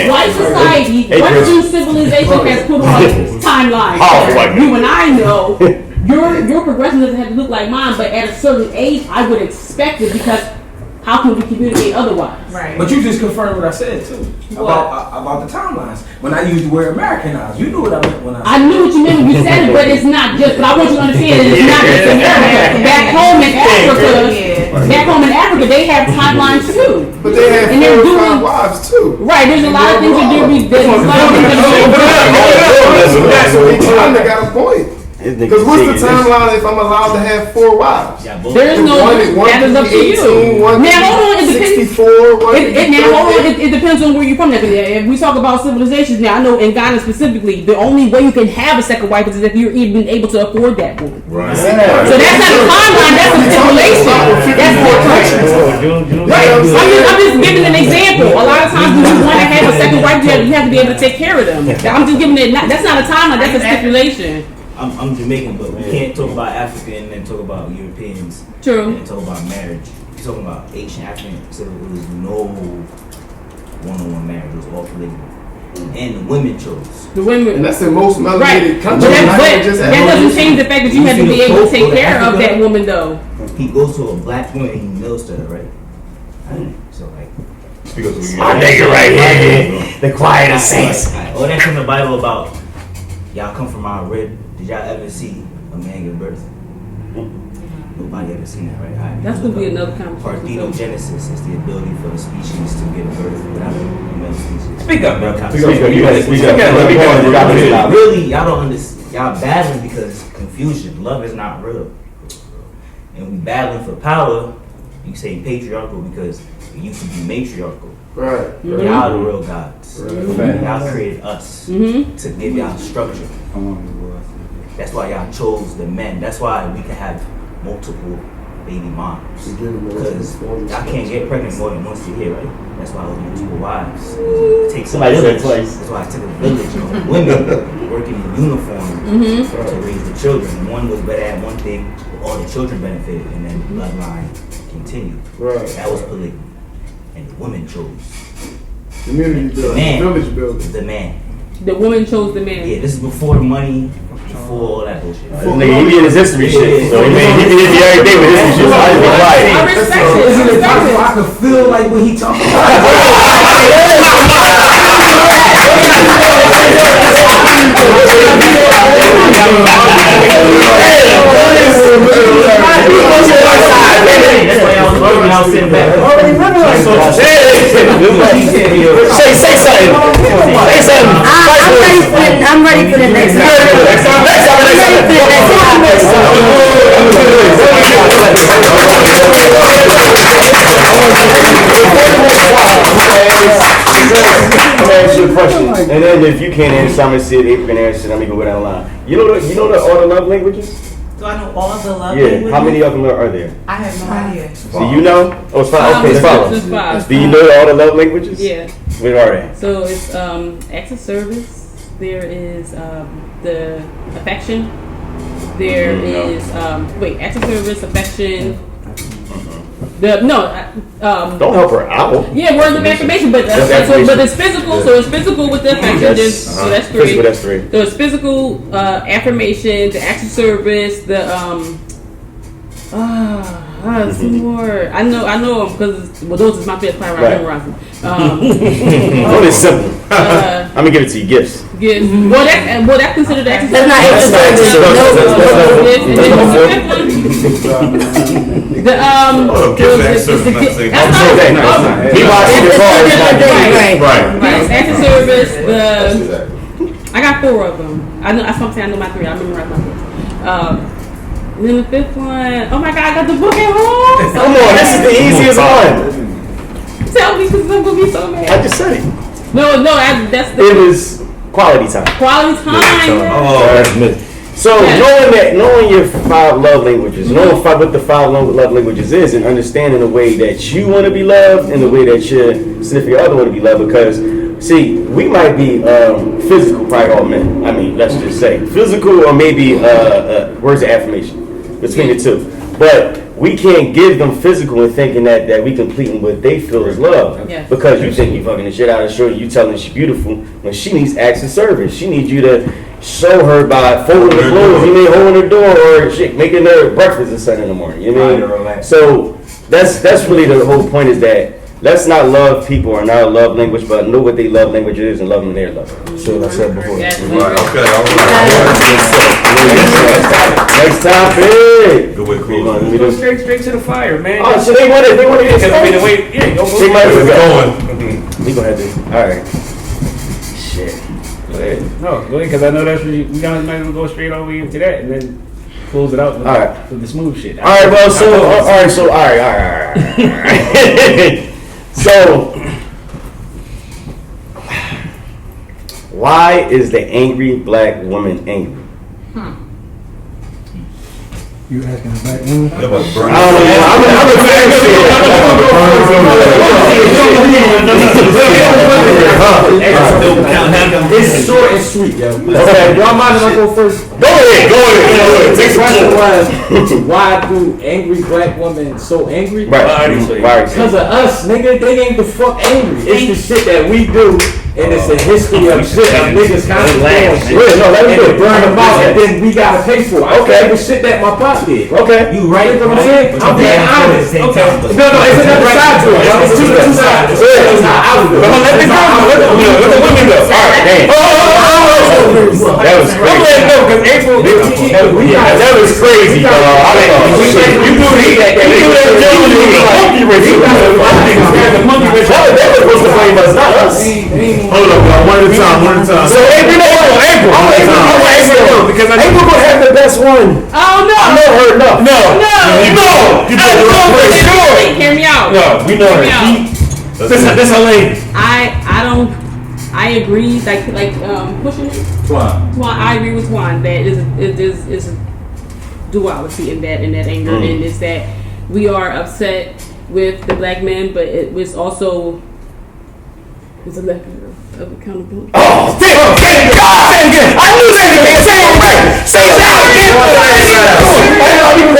S3: White society, Western civilization has put on timelines. You and I know your progression doesn't have to look like mine, but at a certain age, I would expect it, because how can we communicate otherwise?
S7: Right. But you just confirmed what I said too about the timelines. When I used the word Americanized, you knew what I meant when I
S3: knew what you meant when you said it, but it's not just. But I want you to understand that it's not just America. Back home in Africa, they have timelines too.
S11: But they have 4 or 5 wives too.
S3: Right. There's a lot of things that do.
S11: I got a point. Because what's the timeline if I'm allowed to have 4 wives?
S3: There is no. That is up to you. Now hold on. It depends.
S11: 64.
S3: It depends on where you're from. If we talk about civilizations, now I know in Ghana specifically, the only way you can have a second wife is if you're even able to afford that woman.
S11: Right.
S3: So that's not a timeline. That's a stipulation. Right. I'm just giving an example. A lot of times when you want to have a second wife, wife, you have to be able to take care of them. I'm just giving it. That's not a timeline. That's a stipulation.
S12: I'm Jamaican, but we can't talk about African and then talk about Europeans.
S3: True.
S12: And talk about marriage. We're talking about Asian, African. So it was no one-on-one marriage. It was all polygamy. And the women chose.
S3: The women.
S11: And that's in most melanated
S3: Right.
S11: countries.
S3: But that doesn't change the fact that you have to be able to take care of that woman, though.
S12: He goes to a black woman and he knows to her, right? So like.
S10: Because
S1: My nigga right here, the quiet of saints.
S12: All that's in the Bible about y'all come from our rib. Did y'all ever see a man give birth? Nobody ever seen that, right?
S3: That's gonna be another conversation.
S12: Parthenogenesis is the ability for the species to give birth without a male species.
S2: Speak up, bro.
S1: Speak up. You gotta speak up.
S12: Really, y'all don't understand. Y'all battling because confusion. Love is not real. And we battling for power. You say patriarchal because it used to be matriarchal.
S11: Right.
S12: Y'all the real gods. Y'all created us to give y'all structure. That's why y'all chose the men. That's why we can have multiple baby moms. Because y'all can't get pregnant more than once a year, right? That's why it was multiple wives. It takes a village. That's why it took a village of women working in uniform to raise the children. And one was better at one thing, all the children benefited, and then the bloodline continued.
S11: Right.
S12: That was polygamy. And the women chose.
S11: Community
S12: The
S11: building.
S12: man.
S11: Village building.
S12: The man.
S3: The woman chose the man.
S12: Yeah, this is before the money, before all that bullshit.
S1: This nigga, he be in his history shit. So he be every day with history shit. So I just be
S3: I
S1: quiet.
S3: respect it.
S7: Isn't it
S3: I
S7: possible
S3: respect
S7: I can feel like when he talking about
S12: That's why y'all was working out sitting back.
S1: Say something. Say something.
S6: I'm ready for the next one.
S1: I'm gonna ask you a question, and then if you can't answer, I'm gonna see if April can answer. I'm gonna go down the line. You know all the love languages?
S9: Do I know all the love
S1: Yeah.
S9: languages?
S1: How many of them are there?
S9: I have no idea.
S1: Do you know? Oh, it's five. Okay, it's
S3: It's
S1: five.
S3: five.
S1: Do you know all the love languages?
S3: Yeah.
S1: What are they?
S3: So it's acts of service. There is the affection. There is acts of service, affection.
S1: Don't help her out.
S3: Yeah, words of affirmation, but it's physical. So it's physical with the affection. So that's three.
S1: Physical, that's three.
S3: So it's physical affirmation, the acts of service, the some more. I know because those is my best part.
S1: Right.
S3: I memorize them.
S1: Oh, it's simple. I'm gonna give it to you. Gifts.
S3: Yes. Well, that's considered acts of
S6: That's not
S3: service. Acts of service. I got 4 of them. I know. That's what I'm saying. I know my 3. I memorize my 3. And then the 5th one. Oh my God! I got the book at home.
S1: Come on, this is the easiest one.
S3: Tell me, because I'm gonna be so mad.
S1: I just said it.
S3: No, that's the.
S1: It was quality time.
S3: Quality time.
S1: So knowing your 5 love languages, knowing what the 5 love languages is, and understanding the way that you want to be loved and the way that your significant other want to be loved, because see, we might be physical, probably all men. I mean, let's just say physical, or maybe words of affirmation between the two. But we can't give them physical and thinking that we completing what they feel is love.
S3: Yes.
S1: Because you think you fucking the shit out of her, you telling her she's beautiful when she needs acts of service. She needs you to show her by folding the clothes, holding her door, or shit, making her breakfast at 7 in the morning. You know what I mean? So that's really the whole point, is that let's not love people or not love language, but know what they love language is and love them their love.
S10: So I said before.
S3: Yes.
S10: Right, okay, all right.
S1: Next topic.
S10: Good way to close.
S2: Go straight to the fire, man.
S1: Oh, so they want to get
S2: Because I mean, the way, yeah, go
S1: They might
S10: We're
S1: be
S10: going.
S1: We go ahead, dude. All right. Shit.
S2: Go ahead. No, go ahead, because I know that's where we might as well go straight all the way into that and then close it out with,
S1: All right.
S2: with the smooth shit.
S1: All right, well, all right. So, why is the angry black woman angry?
S4: You asking a black woman?
S10: Yeah, but burn.
S1: I don't know. I'm a fan
S8: It's short and sweet, yo.
S1: Okay.
S8: Y'all mind if I go first?
S1: Go ahead.
S8: Next question was, why do angry black women so angry?
S1: Right.
S8: Because of us, nigga. They ain't the fuck angry. It's the shit that we do, and it's a history of shit of niggas constantly doing shit.
S1: No, let me
S8: and
S1: do
S8: they
S1: it.
S8: burn them out, and then we gotta pay for it. Okay, the shit that my pop did.
S1: Okay.
S12: You right,
S8: You know what I'm saying? I'm being honest.
S12: Okay.
S8: No, it's another side to it. It's two sides. It's how I feel.
S1: Come on, let the women go. All right, damn. That was crazy. That was crazy, dog. You do that. They were supposed to blame us, not us.
S11: Hold up, y'all. One at a time.
S1: So April. Because April gonna have the best one.
S3: Oh no!
S1: I know her enough. No.
S3: Hear me out.
S1: No, we know her. This her lady.
S3: I agree. Like pushing it. Twan. I agree with Twan that is a duality in that anger, and it's that we are upset with the black men, but it was also a lack of accountability.
S1: Oh, thank God! I knew that again. Say it again.
S3: I'm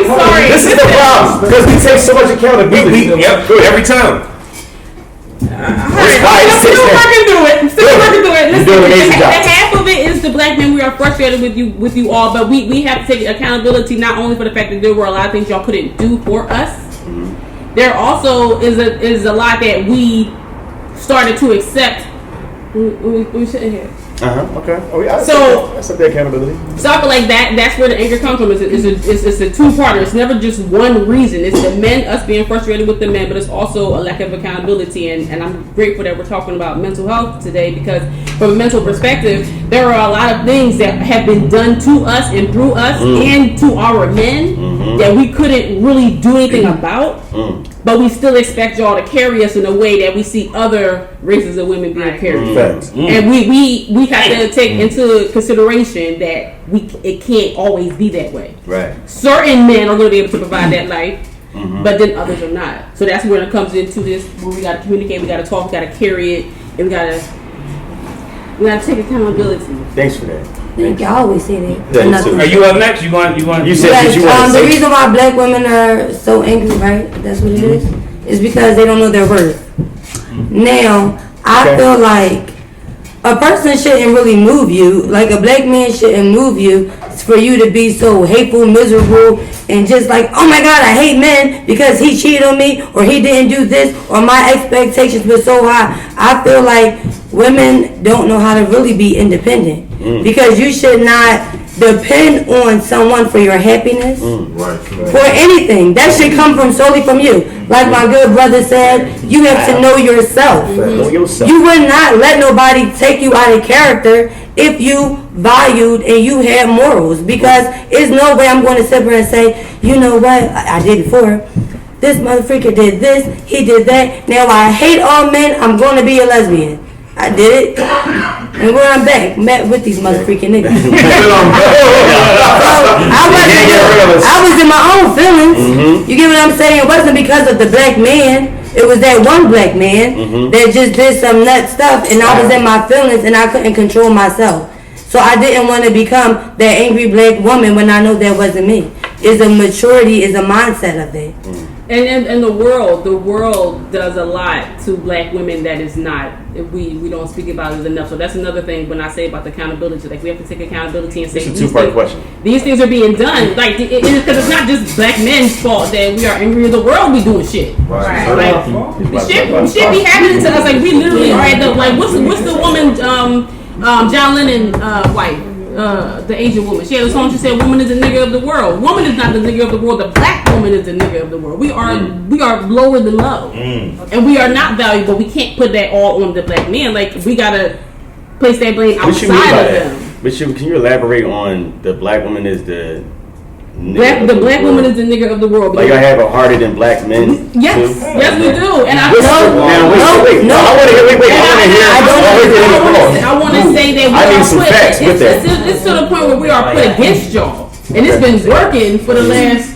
S3: sorry.
S1: This is the problem because we take so much accountability. Yep, good every time.
S3: I'm still working through it. Listen,
S1: doing an amazing job.
S3: Half of it is the black men. We are frustrated with you all, but we have to take accountability not only for the fact that there were a lot of things y'all couldn't do for us. There also is a lot that we started to accept. We shouldn't have.
S1: Okay. Oh yeah. That's a big accountability.
S3: So I feel like that's where the anger comes from. It's a two-parter. It's never just one reason. It's the men, us being frustrated with the men, but it's also a lack of accountability. And I'm grateful that we're talking about mental health today, because from a mental perspective, there are a lot of things that have been done to us and through us and to our men that we couldn't really do anything about. But we still expect y'all to carry us in a way that we see other races of women being carried. And we have to take into consideration that it can't always be that way.
S1: Right.
S3: Certain men are going to be able to provide that life, but then others are not. So that's where it comes into this, where we got to communicate, we got to talk, we got to carry it, and we got to take accountability.
S1: Thanks for that.
S6: I always say that.
S2: Are you up next? You want?
S1: You said what you want to
S6: the
S1: say.
S6: reason why black women are so angry, right? That's what it is because they don't know their worth. Now, I feel like a person shouldn't really move you. Like a black man shouldn't move you for you to be so hateful, miserable, and just like, oh my God, I hate men because he cheated on me, or he didn't do this, or my expectations were so high. I feel like women don't know how to really be independent because you should not depend on someone for your happiness, for anything. That should come solely from you. Like my good brother said, you have to know yourself. You would not let nobody take you out of character if you valued and you had morals, because it's no way I'm going to sit here and say, you know what, I did before. This motherfucker did this, he did that. Now I hate all men, I'm going to be a lesbian. I did it, and when I'm back, met with these motherfucking niggas. I was in my own feelings. You get what I'm saying? It wasn't because of the black man. It was that one black man that just did some nut stuff, and I was in my feelings, and I couldn't control myself. So I didn't want to become that angry black woman when I know that wasn't me. It's a maturity, it's a mindset of it.
S3: And the world does a lot to black women that is not, we don't speak about it enough. So that's another thing when I say about the accountability. Like, we have to take accountability and say,
S1: it's a two-part question.
S3: These things are being done. Like, because it's not just black men's fault that we are angry. The world be doing shit.
S1: Right.
S3: Like, shit be happening to us. Like, we literally are at the, like, what's the woman, John Lennon wife? The Asian woman. She had a song. She said, "Woman is the nigger of the world. Woman is not the nigger of the world. The black woman is the nigger of the world. We are lower than low, and we are not valuable. We can't put that all on the black man. Like, we gotta place that blame outside of them."
S1: But can you elaborate on the black woman is the
S3: the black woman is the nigger of the world?
S1: Like, I have a harder than black men.
S3: Yes,
S1: too?
S3: yes, we do. And I want to say that we
S1: I need some facts with that.
S3: It's to the point where we are put against y'all. And it's been working for the last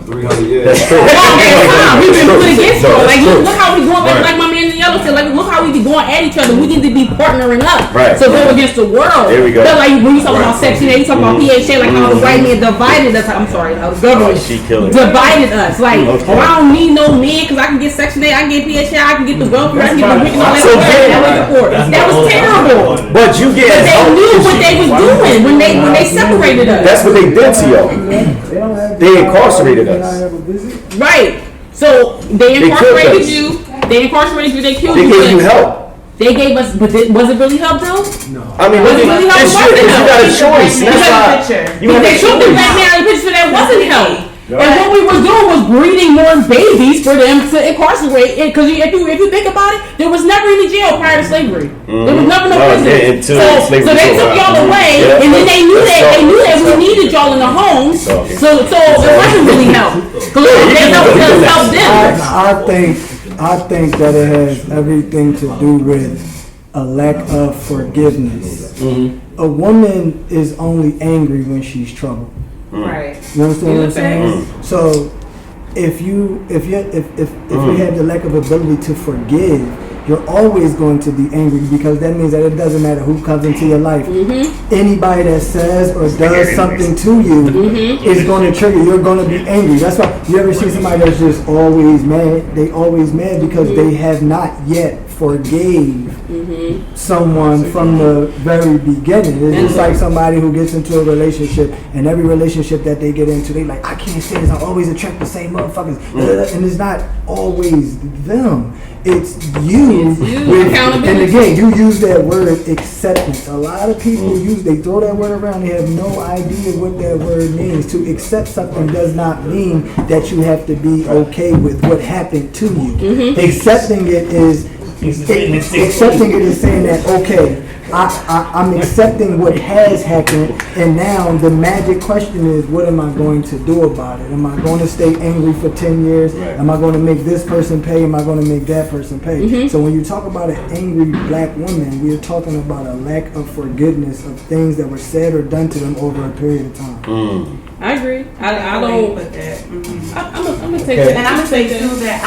S11: 300 years.
S1: That's true.
S3: we've been put against
S1: No,
S3: it.
S1: that's
S3: Like,
S1: true.
S3: look how we going back,
S1: Right.
S3: like my man in the yellow said, like, look how we be going at each other. We need to be partnering up
S1: Right.
S3: to go against the world.
S1: There we go.
S3: But like, when you talk about
S1: Right.
S3: Section 8, you talk about PHA, like how the white man divided us. I'm sorry, how the government
S1: She killed it.
S3: divided us. Like,
S1: Okay.
S3: oh, I don't need no man because I can get Section 8, I can get PHA, I can get the welfare, I can get the wicked, all that
S1: So
S3: stuff.
S1: then-
S3: That was terrible.
S1: But you get
S3: But they knew what they was doing when they separated us.
S1: That's what they did to y'all.
S4: They don't have.
S1: They incarcerated us.
S3: Right. So they
S1: killed
S3: incarcerated
S1: us.
S3: you. They incarcerated you. They killed
S1: They
S3: you.
S1: gave you
S3: but
S1: help.
S3: They gave us, but was it really help though?
S1: I mean,
S3: Was it really help?
S1: it's you, 'cause you got a choice. That's why you
S3: Because
S1: have
S3: they
S1: a
S3: took the black
S1: choice.
S3: man out of the picture, so that wasn't help. And what we was doing was breeding more babies for them to incarcerate. Because if you think about it, there was never any jail prior to slavery. There was never no prison.
S1: until
S3: So
S1: slavery
S3: they
S1: was
S3: took
S1: over.
S3: y'all away,
S1: Yeah.
S3: and then they knew
S1: Let's
S3: that
S1: talk.
S3: we needed y'all in the homes. So
S1: talking.
S3: it wasn't really help. Because they helped us help them.
S4: I think that it has everything to do with a lack of forgiveness. A woman is only angry when she's troubled.
S9: Right.
S4: You understand what I'm saying? So if you have the lack of ability to forgive, you're always going to be angry because that means that it doesn't matter who comes into your life. Anybody that says or does something to you is going to trigger. You're going to be angry. That's why you ever see somebody that's just always mad. They always mad because they have not yet forgave someone from the very beginning. It's just like somebody who gets into a relationship, and every relationship that they get into, they like, I can't say this. I always attract the same motherfuckers, and it's not always them. It's you. With, and again, you use that word acceptance. A lot of people they throw that word around. They have no idea what that word means. To accept something does not mean that you have to be okay with what happened to you. Accepting it is saying that, okay, I'm accepting what has happened, and now the magic question is, what am I going to do about it? Am I going to stay angry for 10 years? Am I going to make this person pay? Am I going to make that person pay? So when you talk about an angry black woman, we're talking about a lack of forgiveness of things that were said or done to them over a period of time.
S3: I agree. I don't.
S9: Put that.
S3: I'm gonna take that.
S9: And I'm gonna say too that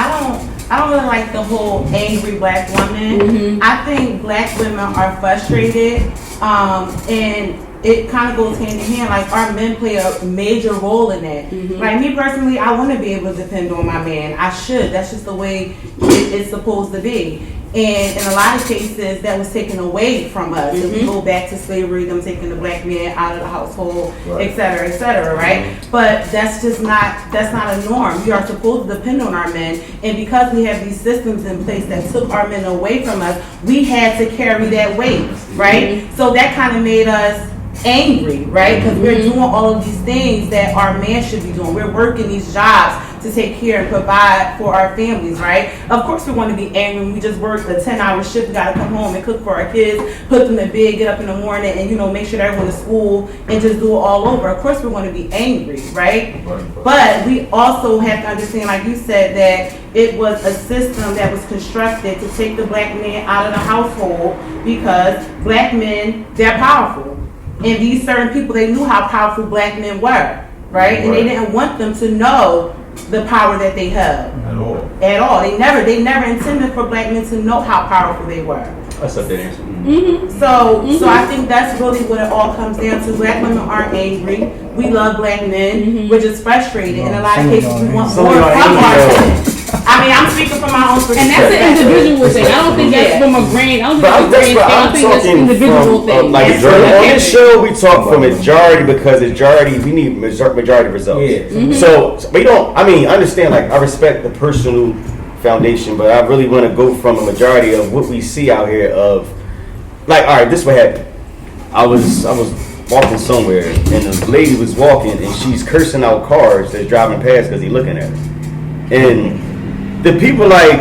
S9: I don't really like the whole angry black woman. I think black women are frustrated, and it kind of goes hand in hand. Like, our men play a major role in that. Like, me personally, I want to be able to depend on my man. I should. That's just the way it's supposed to be. And in a lot of cases, that was taken away from us. If we go back to slavery, them taking the black man out of the household, et cetera, right? But that's not a norm. We are supposed to depend on our men. And because we have these systems in place that took our men away from us, we had to carry that weight, right? So that kind of made us angry, right? Because we're doing all of these things that our man should be doing. We're working these jobs to take care and provide for our families, right? Of course we want to be angry when we just work a 10-hour shift. We got to come home and cook for our kids, put them to bed, get up in the morning, and make sure they're going to school and just do it all over. Of course we're going to be angry, right? But we also have to understand, like you said, that it was a system that was constructed to take the black man out of the household because black men, they're powerful. And these certain people, they knew how powerful black men were, right? And they didn't want them to know the power that they held at all. They never intended for black men to know how powerful they were.
S1: That's a good answer.
S9: So I think that's really what it all comes down to. Black women aren't angry. We love black men. We're just frustrated. In a lot of cases, we want more from our men. I mean, I'm speaking from my own perspective.
S3: And that's an individual thing. I don't think that's from a grand. I don't think that's an individual thing.
S1: Like on this show, we talk from majority because we need majority results. So we don't. I mean, understand. Like, I respect the personal foundation, but I really want to go from a majority of what we see out here. Of like, all right, this what happened. I was walking somewhere, and the lady was walking, and she's cursing out cars that's driving past because he's looking at her, and the people, like,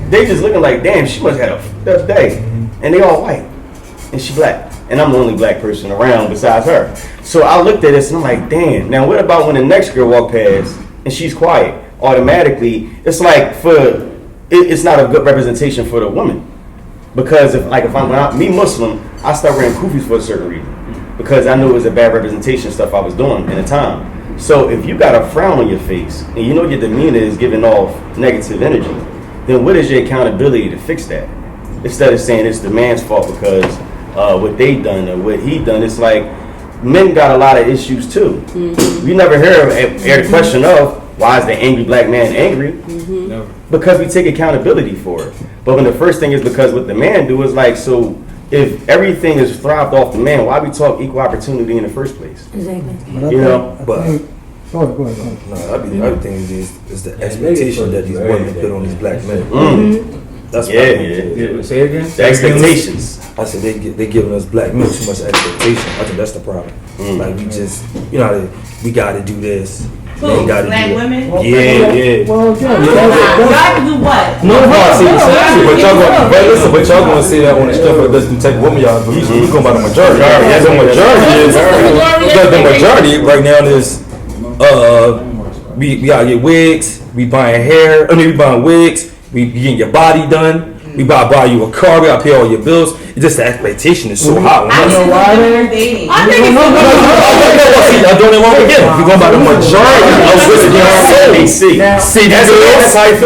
S1: they just looking like, damn, she must have had a day. And they all white. And she black. And I'm the only black person around besides her. So I looked at this and I'm like, damn. Now what about when the next girl walked past and she's quiet? Automatically, it's like it's not a good representation for the woman. Because if I'm me Muslim, I start wearing kufis for a certain reason. because I knew it was a bad representation of stuff I was doing in the time. So if you got a frown on your face and you know your demeanor is giving off negative energy, then what is your accountability to fix that? Instead of saying it's the man's fault because what they done or what he done, it's like men got a lot of issues too. We never hear the question of why is the angry black man angry?
S2: Never.
S1: Because we take accountability for it. But when the first thing is because what the man do is like, so if everything is thrived off the man, why we talk equal opportunity in the first place?
S6: Exactly.
S1: You know?
S4: But go ahead.
S5: No, I think is the expectation that these women put on these black men. That's
S1: Yeah.
S2: Say it again.
S1: The expectations.
S5: I said they giving us black men too much expectation. I think that's the problem. Like we just, we got to do this.
S9: Who?
S5: They gotta
S9: Black
S5: do it.
S9: women?
S5: Yeah.
S4: Well, yeah.
S9: Y'all can do what?
S5: No, but y'all gonna say that on the strength of this type of woman y'all. But we going by the majority. The majority right now is we gotta get wigs. We buying hair. We buying wigs. We getting your body done. We buy you a car. We gotta pay all your bills. It's just the expectation is so high.
S9: I know why they're dating. I think it's
S5: I don't even want to get it. If you're going by the majority of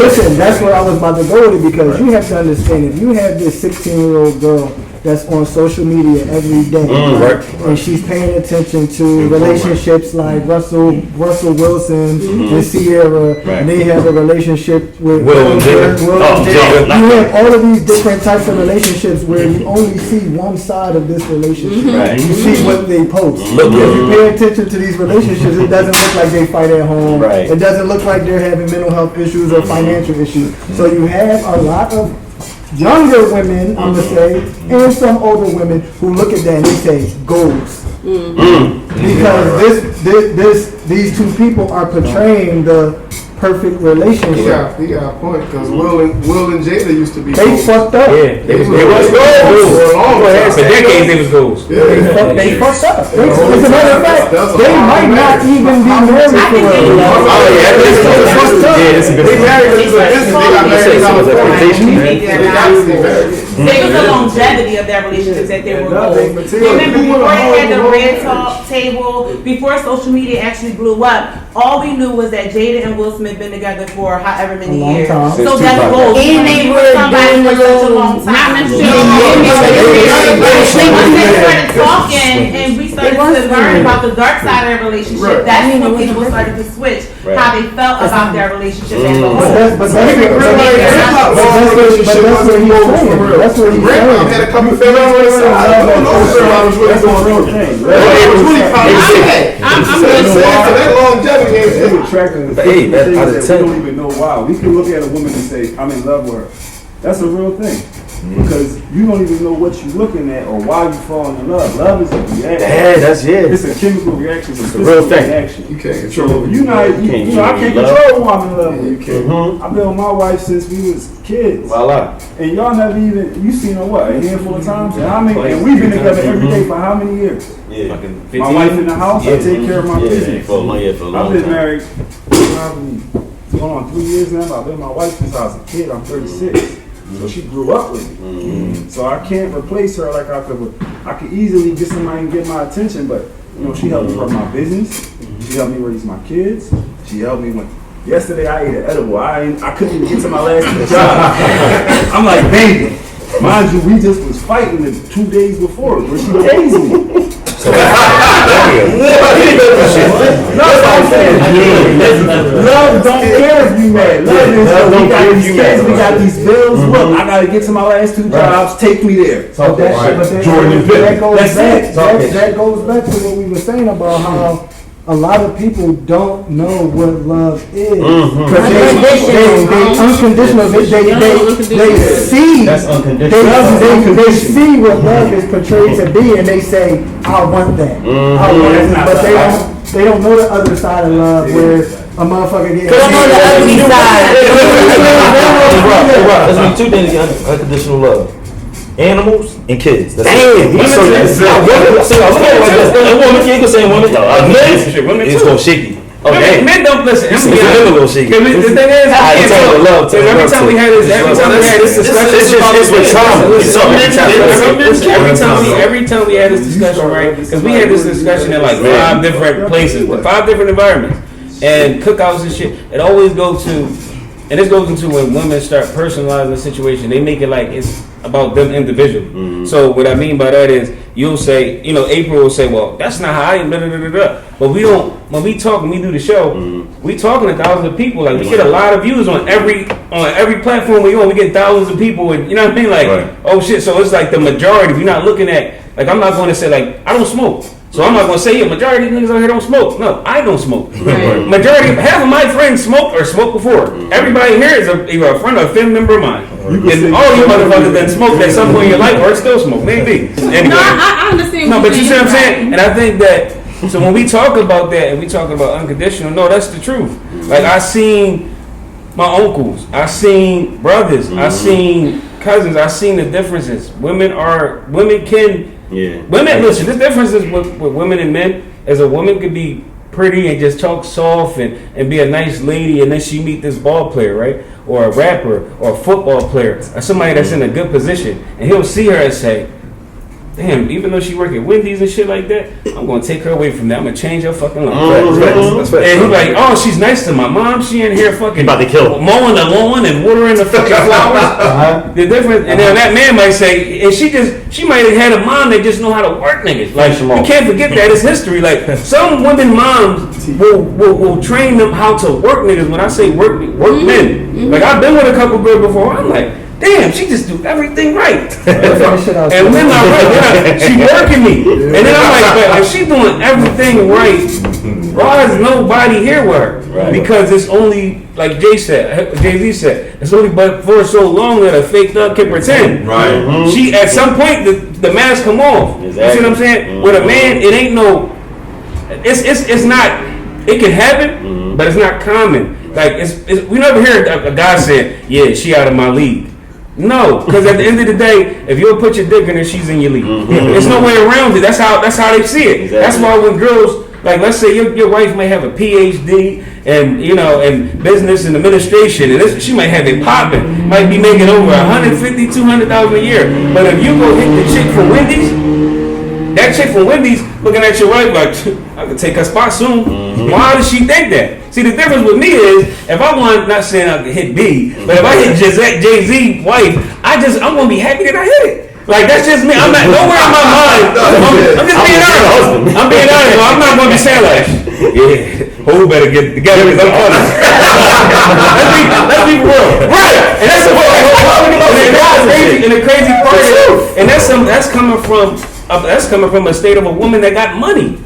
S4: listen, that's where I was about to go with it, because you have to understand, if you have this 16-year-old girl that's on social media every day, right? And she's paying attention to relationships like Russell Wilson and Sierra, and they have a relationship with
S5: Will and Jada.
S4: You have all of these different types of relationships where you only see one side of this relationship.
S1: Right.
S4: You see what they post. If you pay attention to these relationships, it doesn't look like they fight at home.
S1: Right.
S4: It doesn't look like they're having mental health issues or financial issues. So you have a lot of younger women, I'm gonna say, and some older women who look at that and they say goals. Because these two people are portraying the perfect relationship.
S11: He got a point, because Will and Jada used to be
S4: They
S11: goals.
S4: fucked up.
S2: Yeah,
S11: They was goals for a long time.
S2: for decades they was goals.
S11: Yeah.
S4: They fucked up. As a matter of fact, they might not even be married for a
S11: They married because of business. They got married because of reputation.
S9: It was the longevity of their relationships that they were goals. Remember, before they had the red talk table, before social media actually blew up, all we knew was that Jada and Will Smith been together for however many years. So that's goals.
S6: And they were doing the
S9: such a long time.
S3: Not necessarily.
S9: Once they started talking and we started to learn about the dark side of their relationship, that's when people started to switch how they felt about their relationship as a whole.
S4: That's what he's saying.
S11: Had a couple of feelings on his side. I don't know if was really going on. That longevity
S13: It's attractive.
S5: Hey, that's
S13: Things
S5: out of
S13: that
S5: 10.
S13: we don't even know why. We can look at a woman and say, I'm in love with her. That's a real thing. Because you don't even know what you're looking at or why you're falling in love. Love is a reaction.
S1: Yeah, that's it.
S13: It's a chemical reaction. It's a
S1: real
S13: physical
S1: thing.
S13: reaction.
S11: You can't control it.
S13: I can't control who I'm in love with.
S11: You can't.
S13: I've been with my wife since we was kids.
S1: Voila.
S13: And y'all never even, you seen her what, a handful of times? And we've been together every day for how many years?
S1: Yeah.
S13: My wife in the house, I take care of my business.
S1: For a long
S13: I've been
S1: time.
S13: married probably going on 3 years now. I've been with my wife since I was a kid. I'm 36. So she grew up with me. So I can't replace her like I could. I could easily get somebody and get my attention, but she helped me run my business. She helped me raise my kids. She helped me when. Yesterday I ate an edible. I couldn't even get to my last job. I'm like, baby. Mind you, we just was fighting the 2 days before where she tased me. Love don't care if you mad. Love is we got these kids, we got these bills. Look, I gotta get to my last 2 jobs. Take me there.
S4: That goes back to what we were saying about how a lot of people don't know what love is. Because they unconditional. They see.
S1: That's unconditional.
S4: They see what love is portrayed to be, and they say, "I want that." But they don't know the other side of love, where a motherfucker gets.
S6: They don't know the ugly side.
S5: There's been 2 things in unconditional love. Animals and kids. That's
S1: Damn,
S5: it.
S1: women
S5: Women, you can say women. Men, it's gonna shake you.
S2: Men don't listen.
S1: The thing is,
S2: every time we had this discussion, every time we had this discussion, right? Because we had this discussion in like 5 different places, 5 different environments, and cookouts and shit. It always goes to. And this goes into when women start personalizing the situation. They make it like it's about them individually. So what I mean by that is, you'll say, April will say, well, that's not how I am, But we don't, when we talk and we do the show, we talking to thousands of people. Like, we get a lot of views on every platform we on. We get thousands of people, and you know what I mean? Like, oh shit, so it's like the majority. We're not looking at, like, I'm not going to say, like, I don't smoke. So I'm not going to say, majority of niggas out here don't smoke. No, I don't smoke. Half of my friends smoke or smoked before. Everybody here is either a friend or a family member of mine. And all you motherfuckers that smoked at some point in your life or still smoke. Maybe. Anyway.
S3: No, I understand.
S2: No, but you see what I'm saying? And I think that, so when we talk about that and we talk about unconditional, no, that's the truth. Like, I seen my uncles, I seen brothers, I seen cousins, I seen the differences. Women can. Women, listen, the difference is with women and men is a woman could be pretty and just talk soft and be a nice lady, and then she meet this ball player, right? Or a rapper or a football player or somebody that's in a good position, and he'll see her and say, damn, even though she work at Wendy's and shit like that, I'm going to take her away from that. I'm going to change her fucking life. And he's like, oh, she's nice to my mom. She in here fucking
S1: about to kill
S2: mowing the lawn and watering the fucking flowers. The difference, and then that man might say, and she might have had a mom that just know how to work niggas. Like, you can't forget that. It's history. Like, some women moms will train them how to work niggas. When I say work men. Like, I've been with a couple girls before. I'm like, damn, she just do everything right. And when I'm right, she working me. And then I'm like, but if she doing everything right, why is nobody here with her? Because it's only, like Jay-Z said, it's only but for so long that a fake thug can pretend. She, at some point, the mask come off. You see what I'm saying? With a man, it ain't no, it's not, it can happen, but it's not common. Like, we never hear a guy say, yeah, she out of my league. No, because at the end of the day, if you'll put your dick in her, she's in your league. There's no way around it. That's how they see it. That's why when girls, like, let's say your wife may have a PhD and in business and administration, and she might have it popping, might be making over $150,000, $200,000 a year. But if you go hit the chick from Wendy's, that chick from Wendy's looking at your wife like, I could take her spot soon. Why does she think that? See, the difference with me is, if I want, not saying I could hit B, but if I hit Jay-Z's wife, I'm going to be happy that I hit it. Like, that's just me. I'm not, nowhere in my mind. I'm just being honest. I'm being honest. I'm not going to be saying like, yeah, who better get together because I'm honest. Let's be real. Right. And that's the crazy part is, and that's coming from a state of a woman that got money.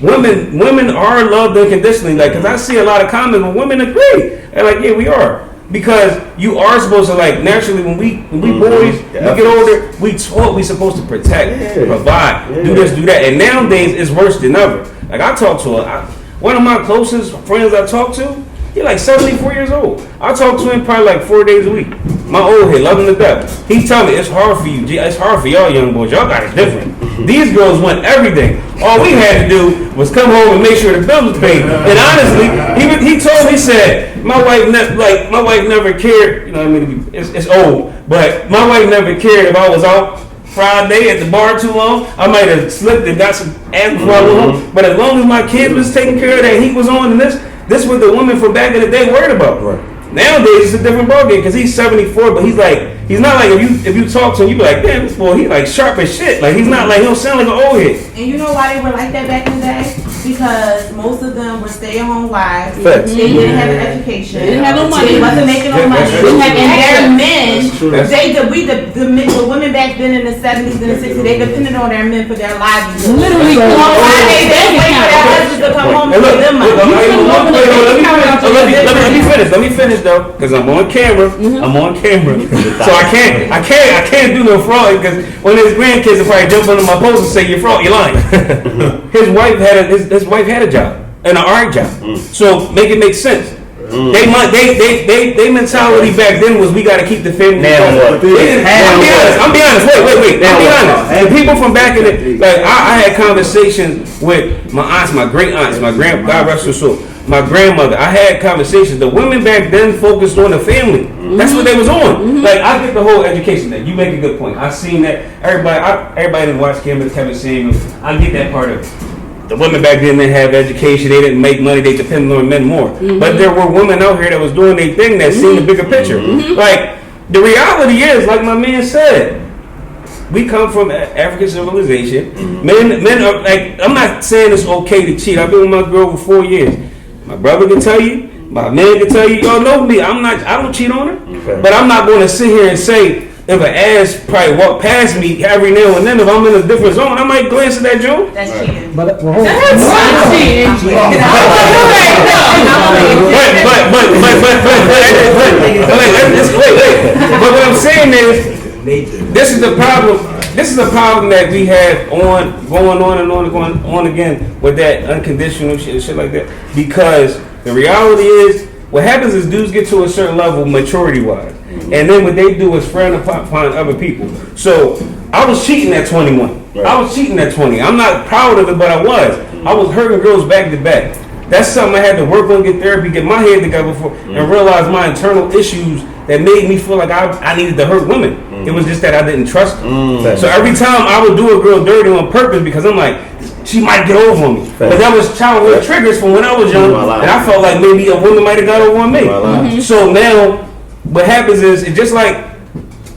S2: Women are loved unconditionally. Like, because I see a lot of comments when women agree. They're like, yeah, we are. Because you are supposed to, like, naturally when we boys, we get older, we supposed to protect, provide, do this, do that. And nowadays it's worse than ever. Like, I talk to one of my closest friends I talk to, he's like 74 years old. I talk to him probably like 4 days a week. My old head, love him to death. He tell me it's hard for you. It's hard for y'all young boys. Y'all got it different. These girls want everything. All we had to do was come home and make sure the bills was paid. And honestly, he told me, he said, my wife never cared. You know what I mean? It's old, but my wife never cared if I was out Friday at the bar too long. I might have slipped and got some ass before I went home. But as long as my kids was taking care of that, heat was on, and this was the woman from back in the day worried about. Right. Nowadays it's a different ballgame because he's 74, but he's not like if you talk to him, you be like, damn, this boy, he like sharp as shit. Like, he's not like, he don't sound like an old head.
S9: And you know why they were like that back in the day? Because most of them were stay-at-home wives.
S1: Facts.
S9: They didn't have an education.
S3: They didn't have no money.
S9: They wasn't making no money. And their men, the women back then in the 70s and the 60s, they depended on their men for their livelihood.
S3: Literally,
S9: why they didn't wait for their husbands to come home to give them money.
S2: Let me finish though, because I'm on camera. I'm on camera, so I can't do no fraud, because when his grandkids will probably jump under my post and say you're fraud, you're lying. His wife had a job, and an art job, so make it make sense. They mentality back then was we got to keep the family. I'm being honest. Wait. I'm being honest. The people from back in the, like, I had conversations with my aunts, my great aunts, my God rest her soul. my grandmother. I had conversations. The women back then focused on the family. That's what they was on. Like, I get the whole education thing. You make a good point. I seen that. Everybody didn't watch Kevin Samuels. I get that part of it. The women back then didn't have education. They didn't make money. They depended on men more. But there were women out here that was doing their thing that seen the bigger picture. Like, the reality is, like my man said, we come from African civilization. Men are like, I'm not saying it's okay to cheat. I've been with my girl for 4 years. My brother can tell you, my man can tell you, y'all know me. I don't cheat on her. But I'm not going to sit here and say, if an ass probably walk past me every now and then, if I'm in a different zone, I might glance at that joint.
S9: That's cheating.
S4: But
S3: That's not cheating.
S2: But what I'm saying is, this is the problem. This is the problem that we have going on again with that unconditional shit like that. Because the reality is, what happens is dudes get to a certain level maturity wise, and then what they do is frown upon other people. So I was cheating at 21. Right. I was cheating at 20. I'm not proud of it, but I was. I was hurting girls back to back. That's something I had to work on, get therapy, get my head together for, and realize my internal issues that made me feel like I needed to hurt women. It was just that I didn't trust them. So every time I would do a girl dirty on purpose because I'm like, she might get over on me. But that was childhood triggers from when I was young, and I felt like maybe a woman might have got over on me. So now, what happens is, it's just like,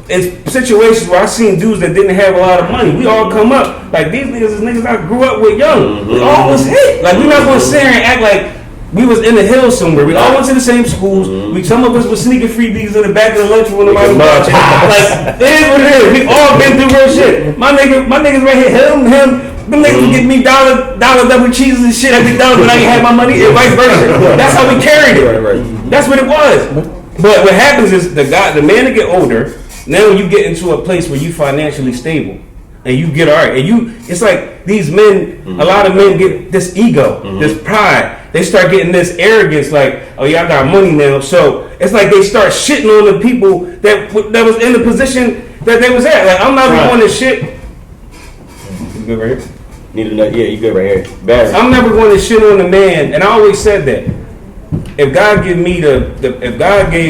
S2: it's situations where I seen dudes that didn't have a lot of money. We all come up like these niggas is niggas I grew up with young. We all was hit. Like, we not gonna sit here and act like we was in the hills somewhere. We all went to the same schools. Some of us was sneaking freebies in the back of the lunch when nobody was watching. Like, it is what it is. We all been through real shit. My niggas right here, him. Them niggas would give me dollar double cheeses and shit every dollar when I ain't had my money, and vice versa. That's how we carried it. That's what it was. But what happens is the man that get older. Now you get into a place where you financially stable, and you get alright. And it's like these men. A lot of men get this ego, this pride. They start getting this arrogance, like, oh yeah, I got money now. So it's like they start shitting on the people that was in the position that they was at. Like, I'm not going to shit. You good right here?
S1: Yeah, you good right here. Bad.
S2: I'm never going to shit on a man, and I always said that. If God gave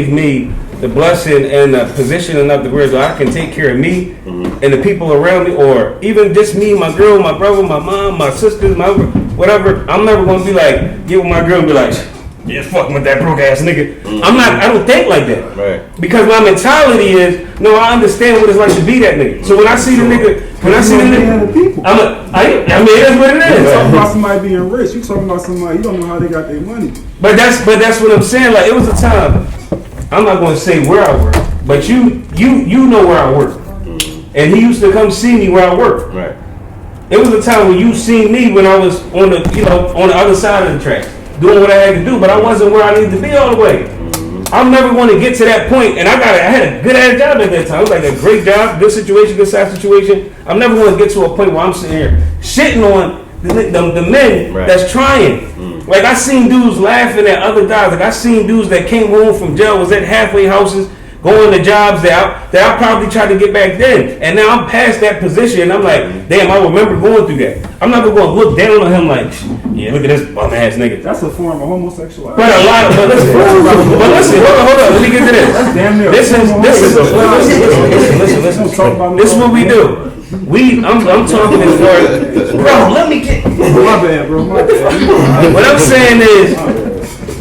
S2: me the blessing and the position enough to where I can take care of me and the people around me, or even just me, my girl, my brother, my mom, my sisters, my whatever. I'm never gonna be like, get with my girl and be like, yeah, fucking with that broke ass nigga. I don't think like that. Right. Because my mentality is, no, I understand what it's like to be that nigga. So when I see the nigga, I mean, it is what it is.
S13: You're talking about somebody being rich. You talking about somebody, you don't know how they got their money.
S2: But that's what I'm saying. Like, it was a time. I'm not going to say where I work, but you know where I work, and he used to come see me where I work. Right. It was a time when you seen me when I was on the other side of the tracks, doing what I had to do, but I wasn't where I needed to be all the way. I'm never going to get to that point, and I had a good ass job at that time. It was like a great job, good situation, good side situation. I'm never going to get to a point where I'm sitting here shitting on the men that's trying. Like, I seen dudes laughing at other guys. Like, I seen dudes that came home from jail, was at halfway houses, going to jobs that I probably tried to get back then. And now I'm past that position, and I'm like, damn, I remember going through that. I'm never going to look down on him like, yeah, look at this bum ass nigga.
S13: That's a form of homosexuality.
S2: But listen, hold on, let me get to this.
S13: That's damn near.
S2: Listen. This is what we do. I'm talking as far as, bro, let me get.
S13: My bad, bro. My bad.
S2: What I'm saying is,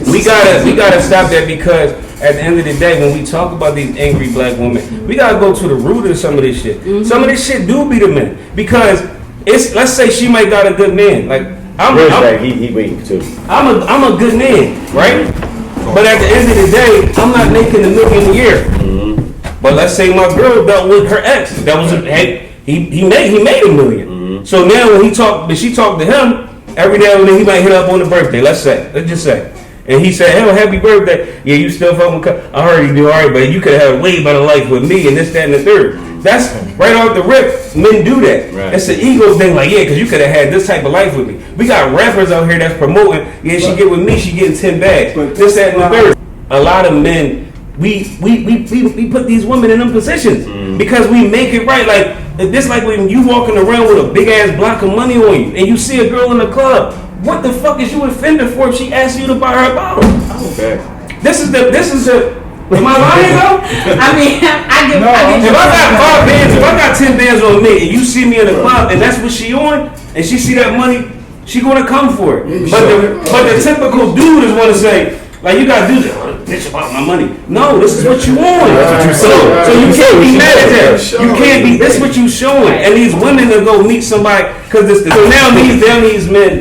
S2: we gotta stop that, because at the end of the day, when we talk about these angry black women, we gotta go to the root of some of this shit. Some of this shit do be the men, because let's say she might got a good man. Like,
S1: he waiting too.
S2: I'm a good man, right? But at the end of the day, I'm not making $1 million a year. But let's say my girl dealt with her ex. That was he made $1 million. So now when she talked to him, every now and then he might hit up on the birthday. Let's just say. And he said, hell, happy birthday. Yeah, you still fucking I heard you do all right, but you could have had a way better life with me and this, that, and the third. That's right off the rip. Men do that. Right. It's an ego thing, like, yeah, because you could have had this type of life with me. We got rappers out here that's promoting, yeah, she get with me, she getting 10 bags. This, that, and the third. A lot of men, we put these women in them positions because we make it right. Like, this, like when you walking around with a big ass block of money on you and you see a girl in the club, what the fuck is you offended for if she asks you to buy her a bottle?
S1: Okay.
S2: This is the. Am I lying though?
S9: I mean, I get.
S2: If I got 5 bands, if I got 10 bands on me, and you see me in the club, and that's what she on, and she see that money, she gonna come for it. But the typical dude is gonna say, like, you gotta do this. Bitch about my money. No, this is what you want.
S1: That's what you showing.
S2: So you can't be mad at that. You can't be. This is what you showing. And these women will go meet somebody because this. So now these men.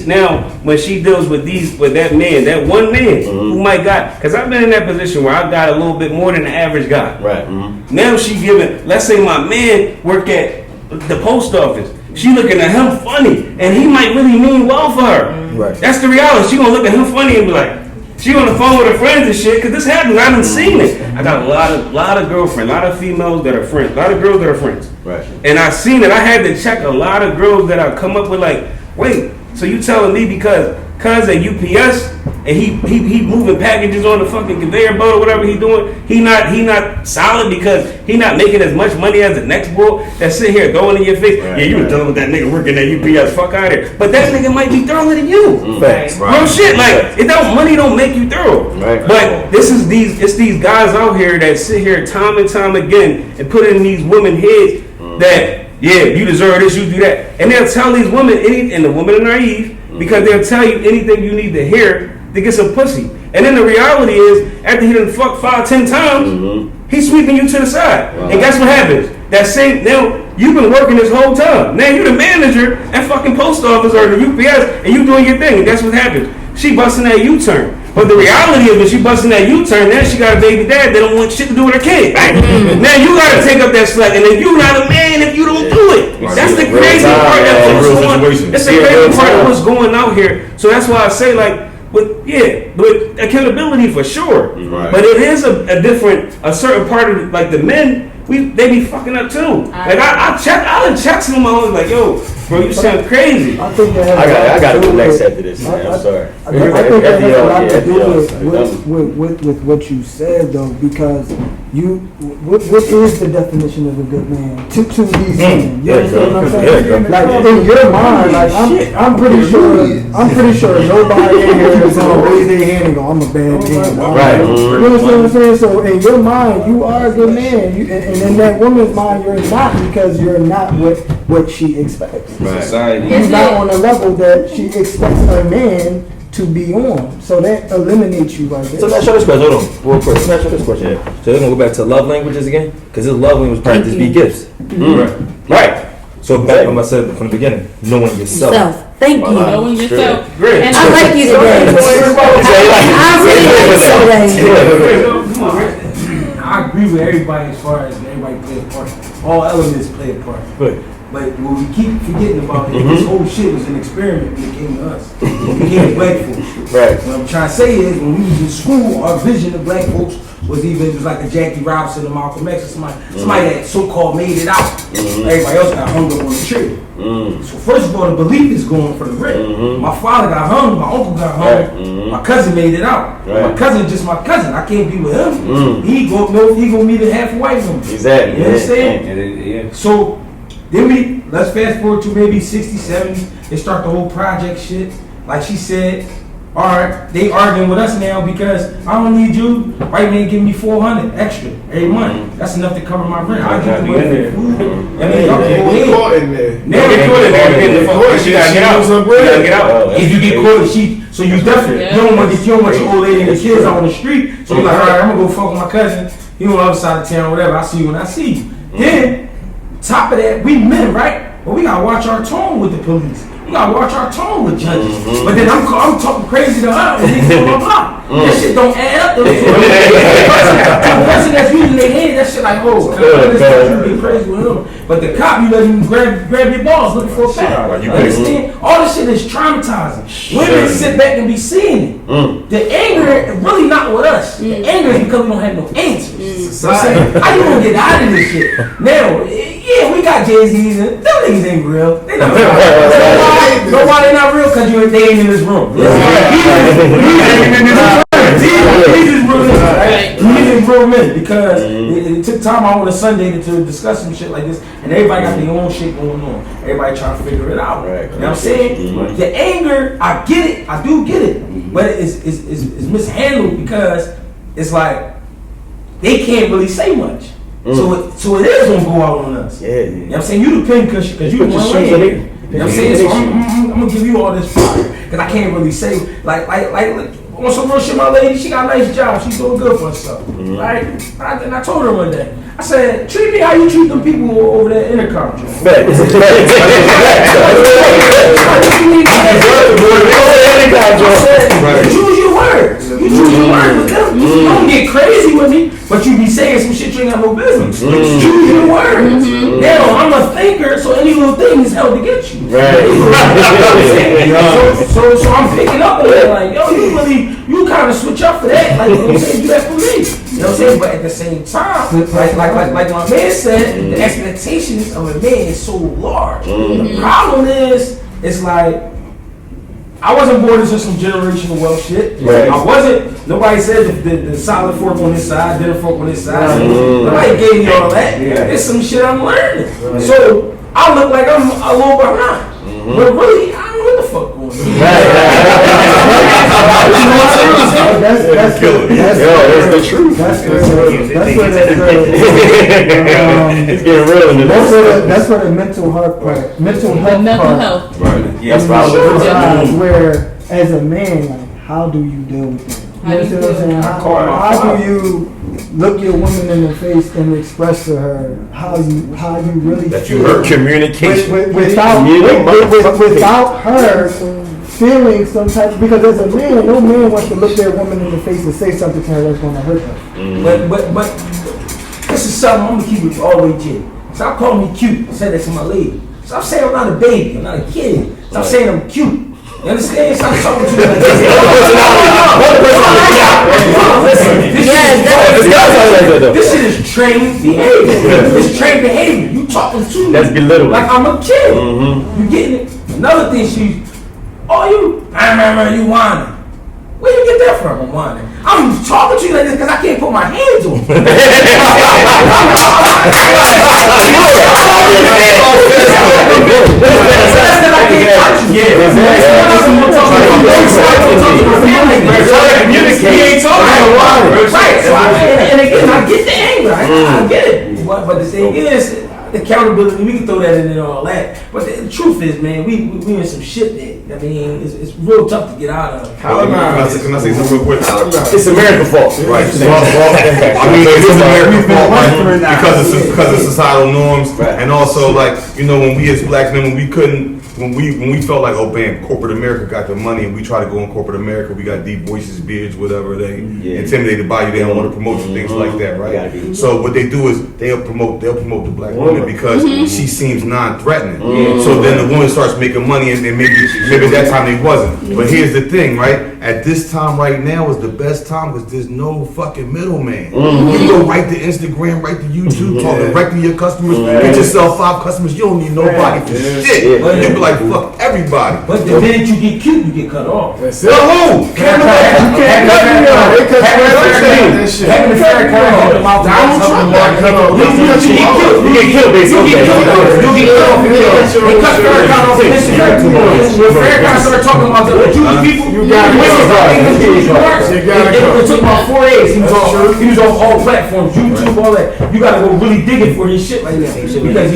S2: Now when she deals with that man, that one man who might got. Because I've been in that position where I got a little bit more than the average guy.
S1: Right.
S2: Now she giving. Let's say my man work at the post office. She looking at him funny, and he might really mean well for her.
S5: Right.
S2: That's the reality. She gonna look at him funny and be like. She on the phone with her friends and shit, cause this happens. I done seen it. I got a lot of girlfriends, a lot of females that are friends, a lot of girls that are friends.
S1: Right.
S2: And I seen it. I had to check a lot of girls that I come up with like, wait, so you telling me because at UPS and he moving packages on the fucking conveyor belt or whatever he doing, he not solid because he not making as much money as the next boy that sit here throwing in your face.
S1: Right,
S2: yeah, you were dealing with that nigga working at UPS. Fuck out of here. But that nigga might be thorough than you.
S1: Facts.
S2: Real shit. Like money don't make you thorough.
S1: Right.
S2: But it's these guys out here that sit here time and time again and put in these women heads that you deserve this, you do that, and they'll tell these women and the women are naive because they'll tell you anything you need to hear to get some pussy. And then the reality is, after he done fucked 5-10 times, he's sweeping you to the side. Wow. And guess what happens? Now you've been working this whole time. Now you're the manager at fucking post office or the UPS, and you doing your thing. And guess what happens? She busting that U-turn. But the reality is, when she busting that U-turn, now she got a baby dad that don't want shit to do with her kid. Now you gotta take up that slack, and then you not a man if you don't do it. That's the crazy part. That's the crazy part of what's going out here. So that's why I say, like, with accountability for sure.
S1: Right.
S2: But it is a certain part of like the men. They be fucking up too. Like I check some of my homies like, yo, bro, you sound crazy.
S4: I think that
S1: I got to go next after this. Man. I'm sorry.
S4: I think that has a lot to do with what you said though, because what is the definition of a good man to these men? You understand what I'm saying? Like in your mind, like I'm pretty sure nobody in here is gonna raise their hand and go, I'm a bad man.
S1: Right.
S4: You understand what I'm saying? So in your mind, you are a good man. And in that woman's mind, you're not, because you're not what she expects.
S1: Right.
S2: Society.
S4: You're not on the level that she expects a man to be on. So that eliminates you right there.
S5: So let's show this question. Hold on, real quick. Let's show this question. Yeah. So we're gonna go back to love languages again, because this love language practice be gifts.
S1: Right.
S5: So back when I said from the beginning, knowing yourself.
S6: Thank you.
S3: Knowing yourself.
S2: Great.
S3: And
S6: I like you today. I really like you today.
S7: I agree with everybody as far as everybody play a part. All elements play a part.
S5: Right.
S7: But what we keep forgetting about is this whole shit was an experiment when it came to us. When we came to black folks.
S1: Right.
S7: What I'm trying to say is, when we was in school, our vision of black folks was like a Jackie Robinson or Malcolm X or somebody that so-called made it out. Everybody else got hung up on the tree. So first of all, the belief is going for the rip. My father got hung, my uncle got hung, my cousin made it out.
S1: Right.
S7: My cousin just my cousin. I can't be with him. He gonna meet a half white woman.
S1: Exactly.
S7: You understand? So then let's fast forward to maybe 60s, 70s. They start the whole project shit. Like she said, all right, they arguing with us now because I don't need you. White man give me $400 extra every month. That's enough to cover my rent. I'll give you money for food. And then y'all can go ahead.
S2: Now they caught in there. She gotta get out. You gotta get out.
S7: If you get caught, so you definitely you don't want your old lady and the kids out on the street. So you're like, all right, I'm gonna go fuck with my cousin. He on the other side of town, or whatever. I see you when I see you. Then top of that, we men, right? But we gotta watch our tone with the police. We gotta watch our tone with judges. But then I'm talking crazy to her and niggas on my block. That shit don't add up to the person that's using their head, that shit like, oh, you be crazy with him. But the cop, you let him grab your balls looking for a fact. You understand? All this shit is traumatizing. Women sit back and be seeing it. The anger really not with us. The anger is because we don't have no answers. So I'm saying, how you gonna get out of this shit? Now, yeah, we got Jay-Z's and them niggas ain't real. They not real. Know why they not real? Because they ain't in this room. He's in this room. He's in real. for a minute because it took time out on a Sunday to discuss some shit like this, and everybody got their own shit going on. Everybody trying to figure it out.
S1: Right.
S7: You know what I'm saying? The anger, I get it, I do get it, but it's mishandled because it's like they can't really say much. So it is gonna go out on us.
S1: Yeah.
S7: You know what I'm saying? You the pincushion because you the one laying. You know what I'm saying? So I'm gonna give you all this fire because I can't really say like on some real shit. My lady, she got a nice job. She's doing good for herself, right? And I told her one day, I said, treat me how you treat them people over there in the country. Choose your words. You choose your words with them. You don't get crazy with me, but you be saying some shit you ain't got no business. Choose your words. Now I'm a thinker, so any little thing is held against you.
S1: Right.
S7: So I'm picking up on that, like, yo, you kind of switch up for that, like, you know what I'm saying, do that for me. You know what I'm saying? But at the same time, like my man said, the expectations of a man is so large. The problem is, it's like, I wasn't born into some generational wealth shit.
S1: Right.
S7: I wasn't. Nobody said the solid fork on this side, dinner fork on this side. Nobody gave me all that. It's some shit I'm learning. So I look like I'm a little behind. But really, I don't know what the fuck going on.
S4: That's
S1: the truth.
S4: That's where
S1: It's getting real in this.
S4: that's where the mental health part. Mental health.
S1: Right. Yes,
S4: Where as a man, like, how do you deal with that? You understand what I'm saying? How do you look your woman in the face and express to her how you really
S1: that
S4: feel?
S1: you heard communication
S4: without her feeling some type, because as a man, no man wants to look their woman in the face and say something to her that's going to hurt her.
S7: But this is something I'm gonna keep it all the way G. Stop calling me cute. I said that to my lady. Stop saying I'm not a baby. I'm not a kid. Stop saying I'm cute. You understand? Stop talking to me like this. This shit is trained behavior. It's trained behavior. You talking to me.
S1: That's belittling.
S7: Like I'm a kid. You getting it? Another thing you whining. Where you get that from? I'm whining. I'm talking to you like this because I can't put my hands on you. And again, I get the anger. I get it. But the thing is, the accountability, we can throw that in and all that. But the truth is, man, we in some shit that, I mean, it's real tough to get out of.
S10: Can I say something real quick?
S1: It's America's fault.
S10: Right. I mean, it's America's fault, right? Because of societal norms. And also, like, you know, when we as black men, when we felt like, oh man, corporate America got the money and we try to go in corporate America, we got deep voices, beards, whatever, they intimidated by you, they don't want to promote you, things like that, right? So what they do is they'll promote the black woman because she seems non-threatening. So then the woman starts making money and maybe that time they wasn't. But here's the thing, right? At this time right now is the best time because there's no fucking middleman. You go right to Instagram, right to YouTube, talk directly to your customers, get yourself 5 customers, you don't need nobody for shit. You be like, fuck everybody.
S7: But the minute you get cute, you get cut off.
S10: That's it. Who? You can't cut me off.
S7: Having the fair cut off the mouth. You get killed, basically. You get cut off. They cut Farrakhan off Instagram. When Farrakhan started talking about the Jewish people, you got to it took about 4 days. He was on all platforms, YouTube, all that. You got to go really digging for his shit like that because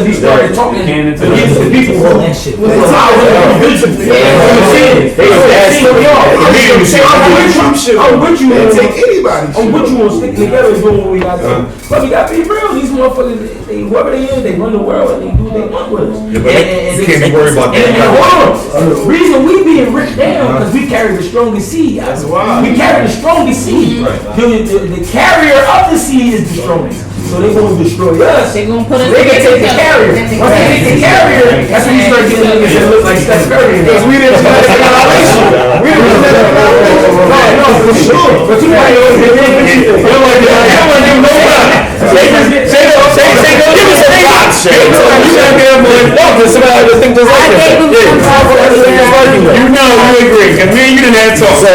S7: he started talking against the people. I'm with you.
S11: Take anybody.
S7: I'm with you on sticking together and doing what we got to do. But we got to be real. These motherfuckers, whoever they is, they run the world and they do what they want with us.
S10: You can't be worried about that.
S7: And hold on. The reason we being ripped down because we carry the strongest seed. That's why. We carry the strongest seed. The carrier of the seed is the strongest. So they're going to destroy us. They're going to put us they can take the carrier. Once they take the carrier, that's when you start getting niggas that look like Steph Curry. Because we didn't let it out. We didn't let it out. No, for sure. But you might know they don't like that. That one didn't know about it. Say go, give us a box. You got to be able to walk to somebody that think just like that. You know, you agree. Because me and you didn't have talk. So,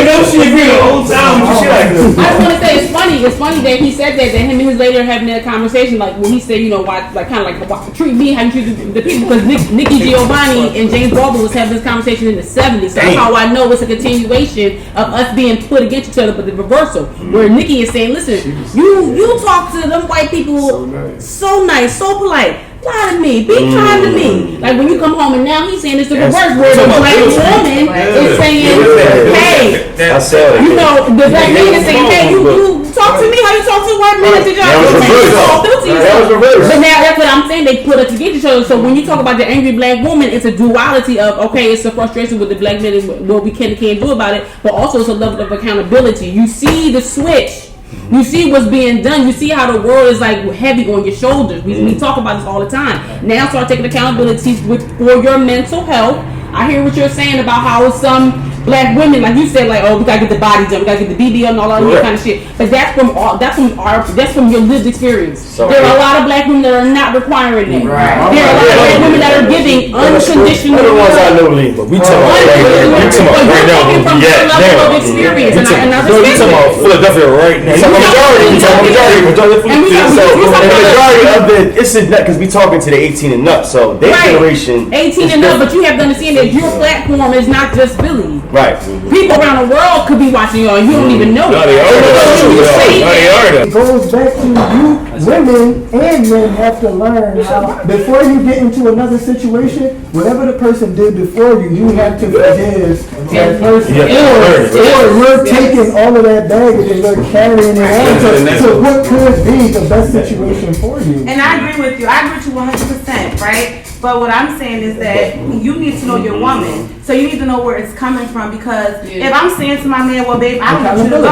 S2: know she agreed the whole time.
S3: I just want to say it's funny that he said that him and his lady are having that conversation, like when he said, you know, why, like kind of like treat me how you treat the people, because Nikki Giovanni and James Baldwin was having this conversation in the 70s. So that's how I know it's a continuation of us being put against each other, but the reversal, where Nikki is saying, listen, you talk to them white people so nice, so polite. Lie to me, be kind to me. Like when you come home, and now he's saying it's the reverse, where the black woman is saying, hey, you know, the black man is saying, hey, you talk to me how you talk to a white man at the job. But now that's what I'm saying, they put us against each other. So when you talk about the angry black woman, it's a duality of, okay, it's a frustration with the black men and what we can and can't do about it, but also it's a level of accountability. You see the switch. You see what's being done. You see how the world is like heavy on your shoulders. We talk about this all the time. Now start taking accountability for your mental health. I hear what you're saying about how some black women, like you said, like, oh, we gotta get the body done, we gotta get the BBL and all that kind of shit. But that's from your lived experience. There are a lot of black women that are not requiring that. There are a lot of black women that are giving unconditional love.
S5: ones I know, Lee, but we talking about right now.
S3: From your level of experience, and I
S5: we talking about Philadelphia right now.
S1: Majority of it, it's because we talking to the 18 and up, so their generation
S3: 18 and up, but you have to understand that your platform is not just Philly.
S1: Right.
S3: People around the world could be watching y'all and you don't even know it.
S4: It goes back to you, women and men have to learn how, before you get into another situation, whatever the person did before you, you have to forgive that person. Or we're taking all of that baggage and we're carrying it on to what could be the best situation for you.
S9: And I agree with you. I agree with you 100%, right? But what I'm saying is that you need to know your woman. So you need to know where it's coming from, because if I'm saying to my man, well, babe, I don't want you to go,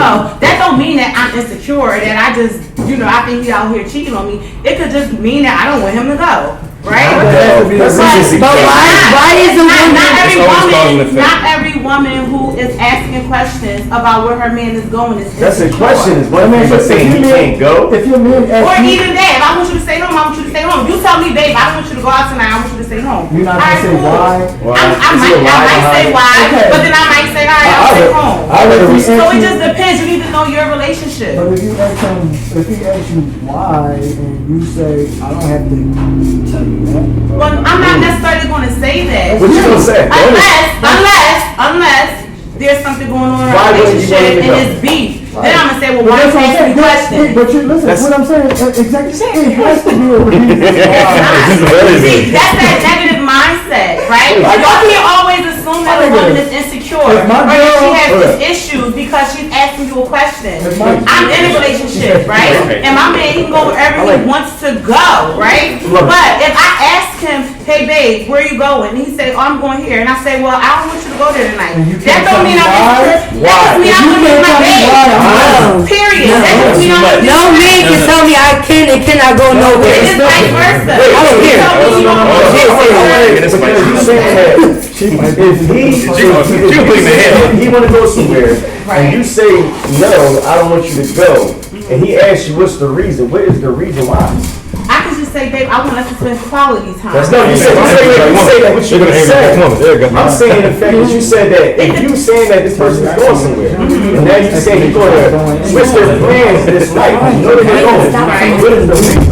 S9: that don't mean that I'm insecure, that I just, I think he out here cheating on me. It could just mean that I don't want him to go. Right? But why is not every woman who is asking questions about where her man is going is
S1: that's a question. Is one man saying he can't go?
S4: If your man
S9: or even that, if I want you to stay home, I want you to stay home. You tell me, babe, I don't want you to go out tonight, I want you to stay home.
S4: You're not gonna say why?
S9: I might say why, but then I might say, all right, I'll stay home. So it just depends. You need to know your relationship.
S4: But if he asks you why, and you say, I don't have to tell you that.
S9: Well, I'm not necessarily going to say that.
S1: What you gonna say?
S9: Unless there's something going on in our relationship and it's beef. Then I'm gonna say, well, why are you asking me questions?
S4: But listen, what I'm saying, exactly, it has to be a reason.
S9: See, that's that negative mindset, right? Y'all can't always assume that a woman is insecure or that she has these issues because she's asking you a question. I'm in a relationship, right? And my man, he can go wherever he wants to go, right? But if I ask him, hey babe, where are you going? And he say, oh, I'm going here. And I say, well, I don't want you to go there tonight. That don't mean I'm insecure. That just mean I'm with my babe. Period.
S6: No man can tell me I can and cannot go nowhere.
S9: It's vice versa.
S6: I don't care.
S1: If he want to go somewhere and you say no, I don't want you to go, and he asks you what's the reason, what is the reason why?
S9: I could just say, babe, I want us to spend quality time.
S1: That's not, you say that what you said. I'm saying the fact that you said that if you saying that this person is going somewhere, and now you say you're going to switch their plans this night, you know that they're going. What is the reason?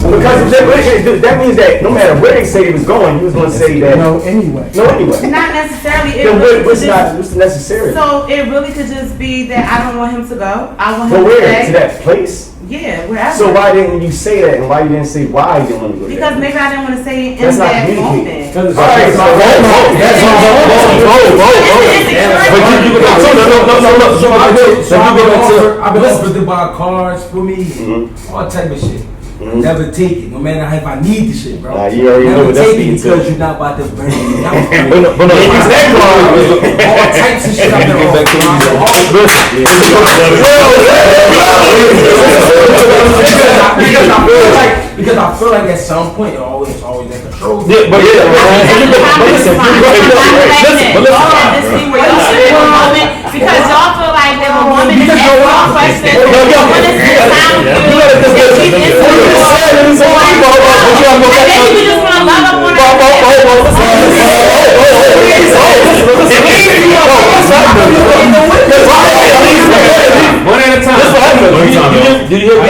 S1: Because that means that no matter where they say he was going, he was going to say that.
S4: No, anyway.
S9: Not necessarily.
S1: What's necessary?
S9: So it really could just be that I don't want him to go. I want him
S1: to stay.
S9: Where?
S1: To that place?
S9: Yeah, wherever.
S1: So why didn't you say that, and why you didn't say why you didn't want to go there?
S9: Because maybe I didn't want to say it in that moment.
S7: I've been offered to buy cars for me, all type of shit. Never take it, no matter if I need the shit, bro.
S1: You already know what that's
S7: because you're not about to burn it out.
S1: But
S7: all types of shit I've been offered. Because I feel like at some point you're always in control.
S1: Yeah, but listen.
S9: Because y'all feel like if a woman is asking a question, a woman is spending time with you, and then you just want to love up on her.
S5: Did you hear what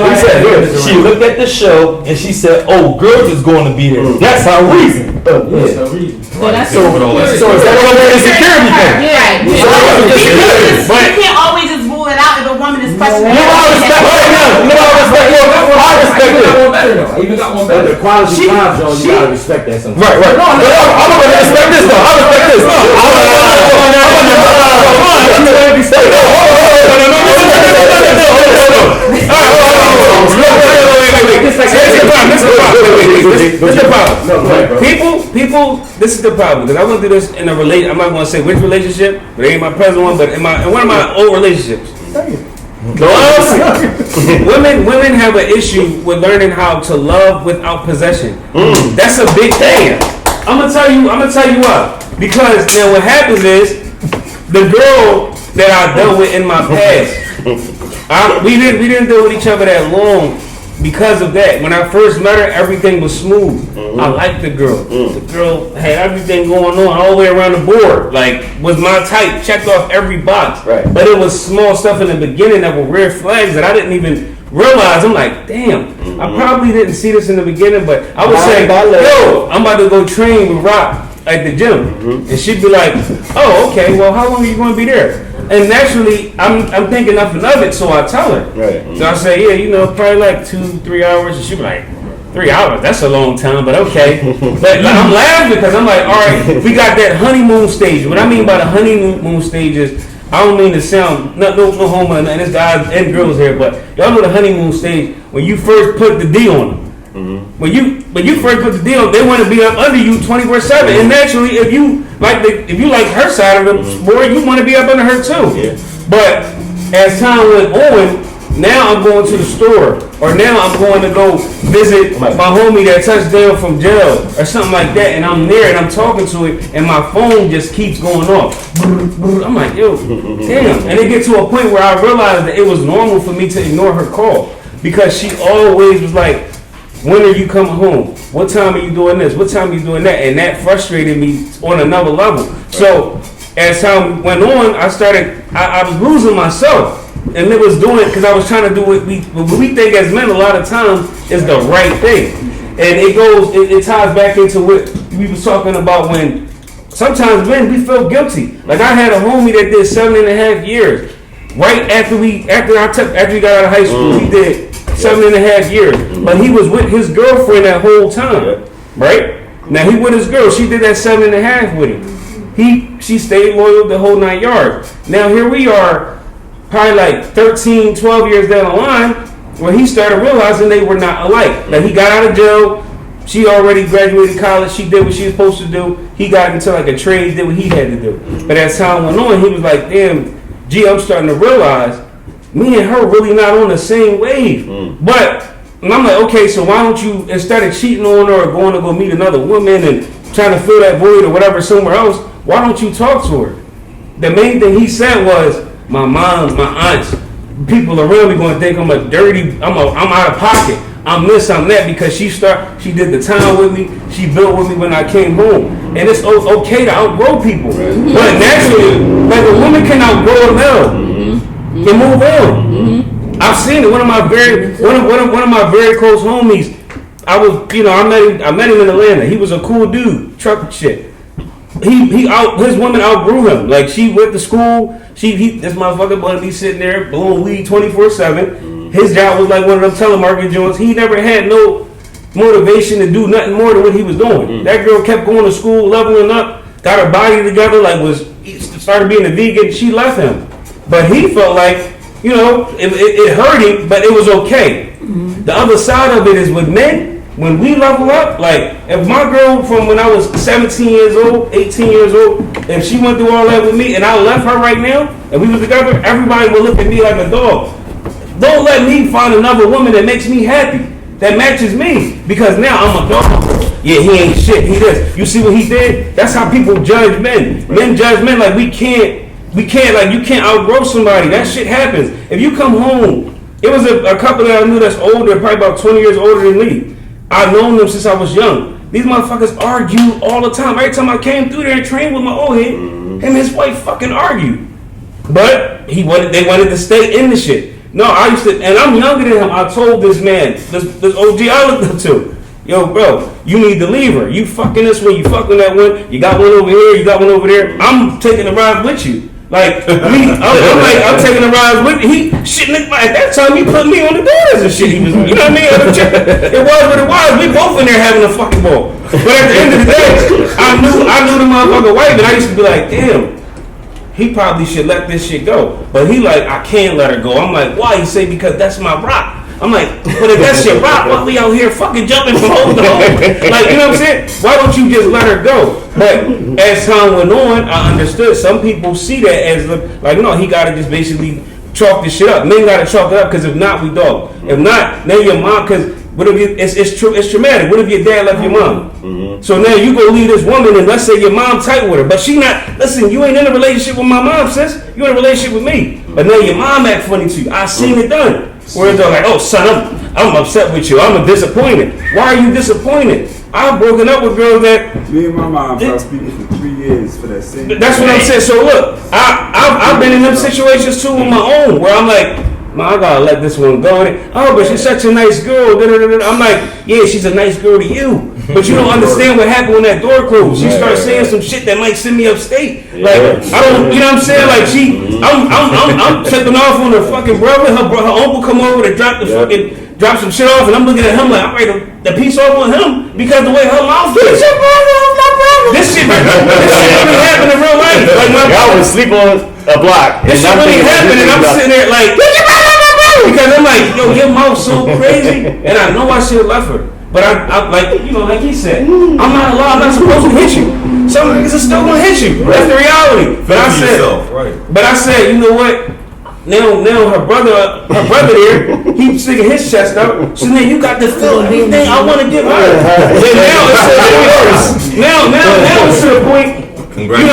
S5: he said? She looked at the show and she said, "Oh, girls is going to be there. That's our reason."
S3: So that's
S5: So is that what the insecurity thing?
S3: Yeah.
S9: You can't always just rule it out if a woman is questioning.
S5: I respect it.
S8: I even got one better. The quality time, Joe, you gotta respect that sometimes.
S5: Right. I'm gonna respect this though. I respect this.
S2: People, this is the problem because I went through this in a relate. I'm not going to say which relationship, but it ain't my present one, but in one of my old relationships. Women have an issue with learning how to love without possession. That's a big thing. I'm gonna tell you why. Because now what happens is the girl that I dealt with in my past, we didn't deal with each other that long. Because of that, when I first met her, everything was smooth. I liked the girl. The girl had everything going on all the way around the board. Like, was my type, checked off every box. Right. But it was small stuff in the beginning that were red flags that I didn't even realize. I'm like, damn, I probably didn't see this in the beginning, but I would say, yo, I'm about to go train with Rock at the gym. And she'd be like, oh, okay, well, how long are you going to be there? And naturally, I'm thinking nothing of it, so I tell her. Right. So I say, yeah, probably like 2-3 hours. And she'll be like, 3 hours? That's a long time, but okay. But I'm laughing because I'm like, all right, we got that honeymoon stage. What I mean by the honeymoon stage is, I don't mean to sound, no homo and this guys and girls here, but y'all know the honeymoon stage when you first put the D on them. When you first put the deal, they want to be up under you 24/7, and naturally, if you like her side of the board, you want to be up under her too. Yeah. But as time went on, now I'm going to the store, or now I'm going to go visit my homie that touched down from jail, or something like that, and I'm there and I'm talking to it, and my phone just keeps going off. I'm like, yo, damn, and it gets to a point where I realized that it was normal for me to ignore her call because she always was like, when are you coming home? What time are you doing this? What time are you doing that? And that frustrated me on another level. So as time went on, I was losing myself. And it was doing it because I was trying to do what we think as men a lot of times is the right thing. And it ties back into what we was talking about when sometimes men, we feel guilty. Like I had a homie that did 7.5 years. Right after we got out of high school, he did 7.5 years, but he was with his girlfriend that whole time, right? Now he with his girl, she did that 7.5 with him. She stayed loyal the whole 9 yards. Now here we are, probably like 13, 12 years down the line, where he started realizing they were not alike. Now he got out of jail, she already graduated college, she did what she was supposed to do, he got into like a trade, did what he had to do. But as time went on, he was like, damn, gee, I'm starting to realize me and her really not on the same wave. But and I'm like, okay, so why don't you, instead of cheating on her or going to go meet another woman and trying to fill that void or whatever somewhere else, why don't you talk to her? The main thing he said was, my mom, my aunts, people around me going to think I'm a dirty, I'm out of pocket. I'm this, I'm that, because she did the time with me, she built with me when I came home. And it's okay to outgrow people. But naturally, like a woman can outgrow a male. And move on. I've seen it. One of my very close homies. I met him in Atlanta. He was a cool dude, truck shit. His woman outgrew him. Like she went to school. This motherfucker wanted to be sitting there blowing weed 24/7. His job was like one of them telemarketing joints. He never had no motivation to do nothing more than what he was doing. That girl kept going to school, leveling up, got her body together, started being a vegan. She left him. But he felt like, it hurt him, but it was okay. The other side of it is with men, when we level up, like if my girl from when I was 17 years old, 18 years old, if she went through all that with me and I left her right now and we were together, everybody would look at me like a dog. Don't let me find another woman that makes me happy, that matches me, because now I'm a dog. Yeah, he ain't shit, he this. You see what he did? That's how people judge men. Men judge men like you can't outgrow somebody. That shit happens. If you come home, it was a couple that I knew that's older, probably about 20 years older than me. I've known them since I was young. These motherfuckers argue all the time. Every time I came through there and trained with my old head, him and his wife fucking argued. But they wanted to stay in the shit. No, I used to, and I'm younger than him. I told this man, this OG I looked up to, yo, bro, you need to leave her. You fucking this one, you fucking that one. You got one over here, you got one over there. I'm taking a ride with you. Like me, I'm taking a ride with he shit. At that time, he put me on the doors and shit. He was, you know what I mean? It was what it was. We both in there having a fucking ball. But at the end of the day, I knew the motherfucker wife, and I used to be like, damn. He probably should let this shit go. But he like, I can't let her go. I'm like, why? He say, because that's my rock. I'm like, but if that's your rock, why we out here fucking jumping from hole to hole? Like, you know what I'm saying? Why don't you just let her go? But as time went on, I understood. Some people see that as like, no, he got to just basically chalk this shit up. Men got to chalk it up, because if not, we dog. If not, then your mom, because what if it's traumatic. What if your dad left your mom? Mm-hmm. So now you go leave this woman, and let's say your mom tight with her, but she not. Listen, you ain't in a relationship with my mom, sis. You in a relationship with me. But now your mom act funny to you. I seen it done. Where they're like, oh son, I'm upset with you. I'm disappointed. Why are you disappointed? I've broken up with girls that.
S13: Me and my mom started speaking for 3 years for that same.
S2: That's what I'm saying. So look, I've been in them situations too with my own, where I'm like, man, I gotta let this one go. Oh, but she's such a nice girl. I'm like, yeah, she's a nice girl to you, but you don't understand what happened when that door closed. She starts saying some shit that might send me upstate. Like, I don't, you know what I'm saying? Like, I'm tripping off on her fucking brother. Her uncle come over to drop some shit off, and I'm looking at him like, I'm ready to piece off on him because the way her mouth is. This shit really happened in real life. Like,
S1: y'all would sleep on a block.
S2: This shit really happened, and I'm sitting there like, because I'm like, yo, your mouth so crazy, and I know I should have left her, but I like, you know, like he said, I'm not allowed, I'm not supposed to hit you. Some niggas are still gonna hit you. That's the reality. But I said, you know what? Now her brother there, he's sticking his chest out. So now you got to feel everything I want to give her. Now it's to the point. You know,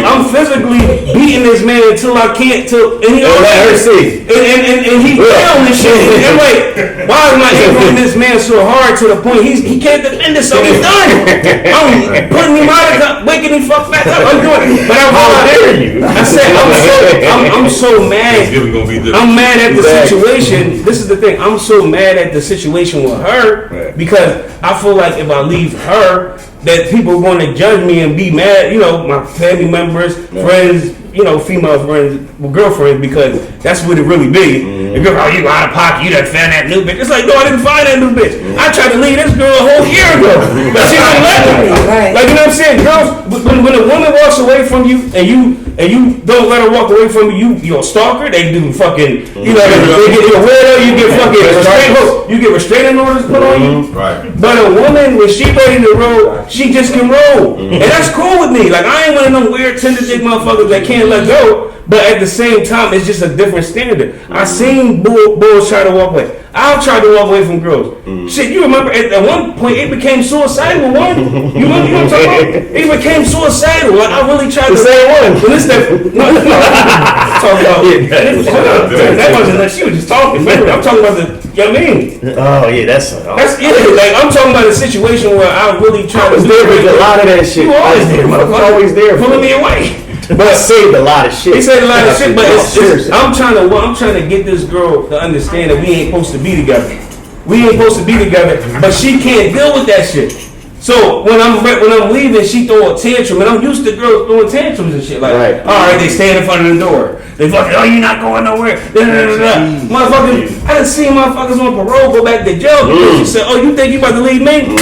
S2: I'm physically beating this man until I can't. And he and he down and shit. And like, why am I hitting this man so hard to the point he can't defend it? So he's done. I'm putting him out of waking him fuck back up. I'm doing it. But I said I'm so mad. I'm mad at the situation. This is the thing. I'm so mad at the situation with her because I feel like if I leave her, that people are going to judge me and be mad, you know, my family members, friends, you know, female friends, girlfriends, because that's what it really be. The girl, oh, you out of pocket, you done found that new bitch. It's like, no, I didn't find that new bitch. I tried to leave this girl a whole year ago, but she didn't let me. Like, you know what I'm saying? Girls, when a woman walks away from you and you don't let her walk away from you, you're a stalker. They do fucking, you know, they get you a weirdo. You get fucking restraining orders put on you. Right. But a woman, when she ready to roll, she just can roll, and that's cool with me. Like, I ain't one of them weird tender dick motherfuckers that can't let go. But at the same time, it's just a different standard. I seen bulls try to walk away. I've tried to walk away from girls. Shit, you remember at one point it became suicidal. You remember what I'm talking about? It became suicidal. Like, I really tried to say one. But it's that. No. Talking about that wasn't that. She was just talking. I'm talking about the. You know what I mean?
S1: Oh yeah, that's
S2: like I'm talking about a situation where I really tried to.
S1: There was a lot of that shit.
S2: You always there, motherfucker.
S1: Always there,
S2: pulling me away.
S1: But saved a lot of shit.
S2: He saved a lot of shit, but I'm trying to get this girl to understand that we ain't supposed to be together. We ain't supposed to be together, but she can't deal with that shit. So when I'm leaving, she throw a tantrum, and I'm used to girls throwing tantrums and shit. Like, all right, they stand in front of the door. They fucking, oh, you're not going nowhere. Motherfuckers, I done seen motherfuckers on parole go back to jail because she said, oh, you think you about to leave me?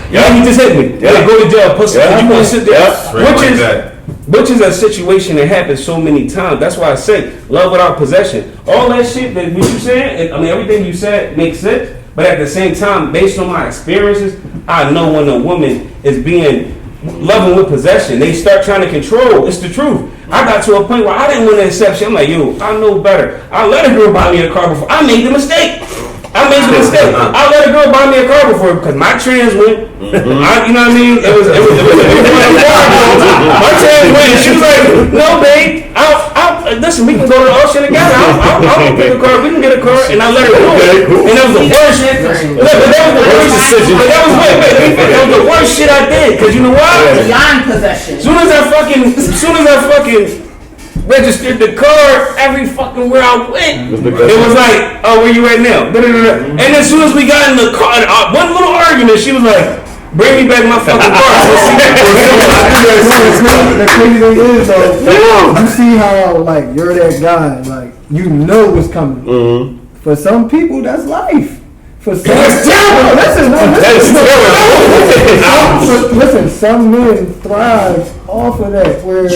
S2: Yeah, you just hit me. Yeah, go to jail, pussy. You want to sit there? Which is a situation that happens so many times. That's why I say love without possession. All that shit that what you said, I mean, everything you said makes sense. But at the same time, based on my experiences, I know when a woman is being loving with possession, they start trying to control. It's the truth. I got to a point where I didn't want to accept shit. I'm like, yo, I know better. I let a girl buy me a car before. I made the mistake. I let a girl buy me a car before because my trans went. You know what I mean? It was my trans went, and she was like, "No, babe, listen, we can go to the ocean together. I'll pick a car. We can get a car." And I let her do it. And that was the worst. That was the worst shit I did. Because you know why?
S9: Beyond possession.
S2: Soon as I fucking registered the car every fucking where I went. It was like, oh, where you at now? And then as soon as we got in the car, one little argument, she was like, bring me back my fucking car.
S4: The crazy thing is though, you see how like you're that guy, like you know what's coming. For some people, that's life. For some, listen, some men thrive off of that. Where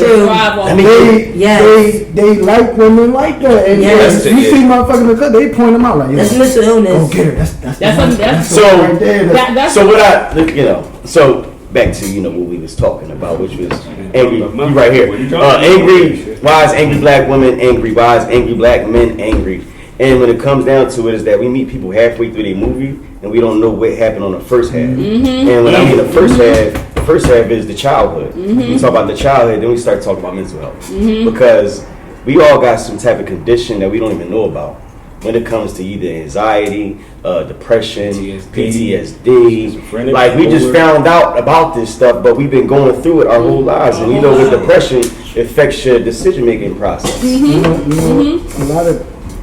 S4: they like women like that. And you see motherfuckers in the club, they point them out like,
S6: that's mental illness.
S4: Go get her. That's
S1: so
S4: right there.
S1: So what so back to what we was talking about, which was angry. You right here. Angry. Why is angry black women angry? Why is angry black men angry? And when it comes down to it, is that we meet people halfway through their movie and we don't know what happened on the first half. And when I mean the first half is the childhood. We talk about the childhood, then we start talking about mental health. Because we all got some type of condition that we don't even know about when it comes to either anxiety, depression, PTSD. Like we just found out about this stuff, but we've been going through it our whole lives. And with depression, it affects your decision-making process.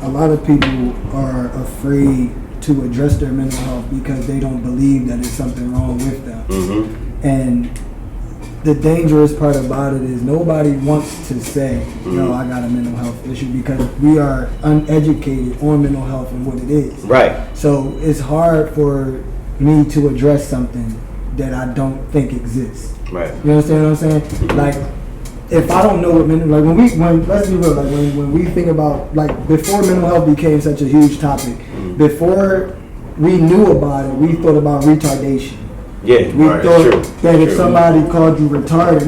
S4: A lot of people are afraid to address their mental health because they don't believe that there's something wrong with them. And the dangerous part about it is nobody wants to say, no, I got a mental health issue, because we are uneducated on mental health and what it is.
S1: Right.
S4: So it's hard for me to address something that I don't think exists.
S1: Right.
S4: You understand what I'm saying? Like, if I don't know what mental, like let's be real, like when we think about, like before mental health became such a huge topic, before we knew about it, we thought about retardation.
S1: Yeah,
S4: we thought that if somebody called you retarded,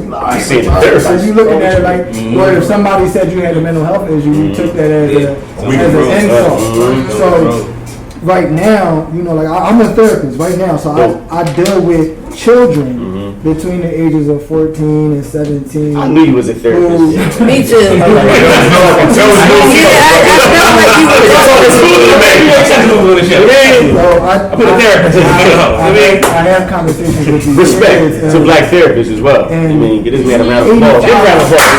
S4: you looking at it like, or if somebody said you had a mental health issue, you took that as an insult. So right now, like I'm a therapist right now, so I deal with children between the ages of 14 and 17.
S1: I knew you was a therapist.
S6: Me too. I
S4: have conversations with you.
S1: Respect to black therapists as well. I mean, get this man a round of applause. Give a round of applause.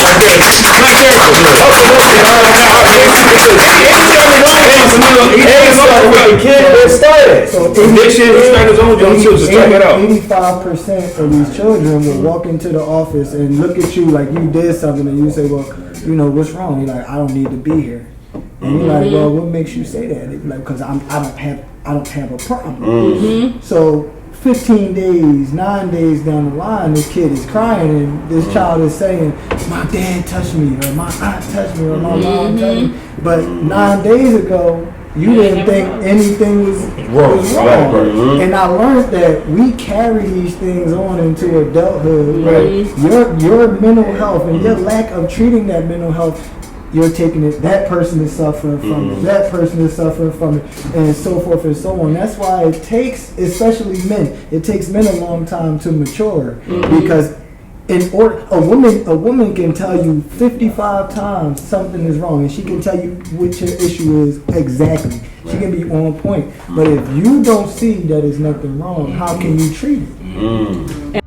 S4: So
S2: addiction, he started his own job too, so check it out.
S4: 85% of these children will walk into the office and look at you like you did something, and you say, well, what's wrong? You're like, I don't need to be here. And you're like, well, what makes you say that? They're like, because I don't have a problem. So 15 days, 9 days down the line, this kid is crying and this child is saying, my dad touched me, or my aunt touched me, or my mom touched me. But 9 days ago, you didn't think anything was wrong. And I learned that we carry these things on into adulthood. Right? Your mental health and your lack of treating that mental health, you're taking it, that person is suffering from it, that person is suffering from it, and so forth and so on. That's why it takes, especially men, it takes men a long time to mature, because a woman can tell you 55 times something is wrong, and she can tell you what your issue is exactly. She can be on point. But if you don't see that there's nothing wrong, how can you treat it?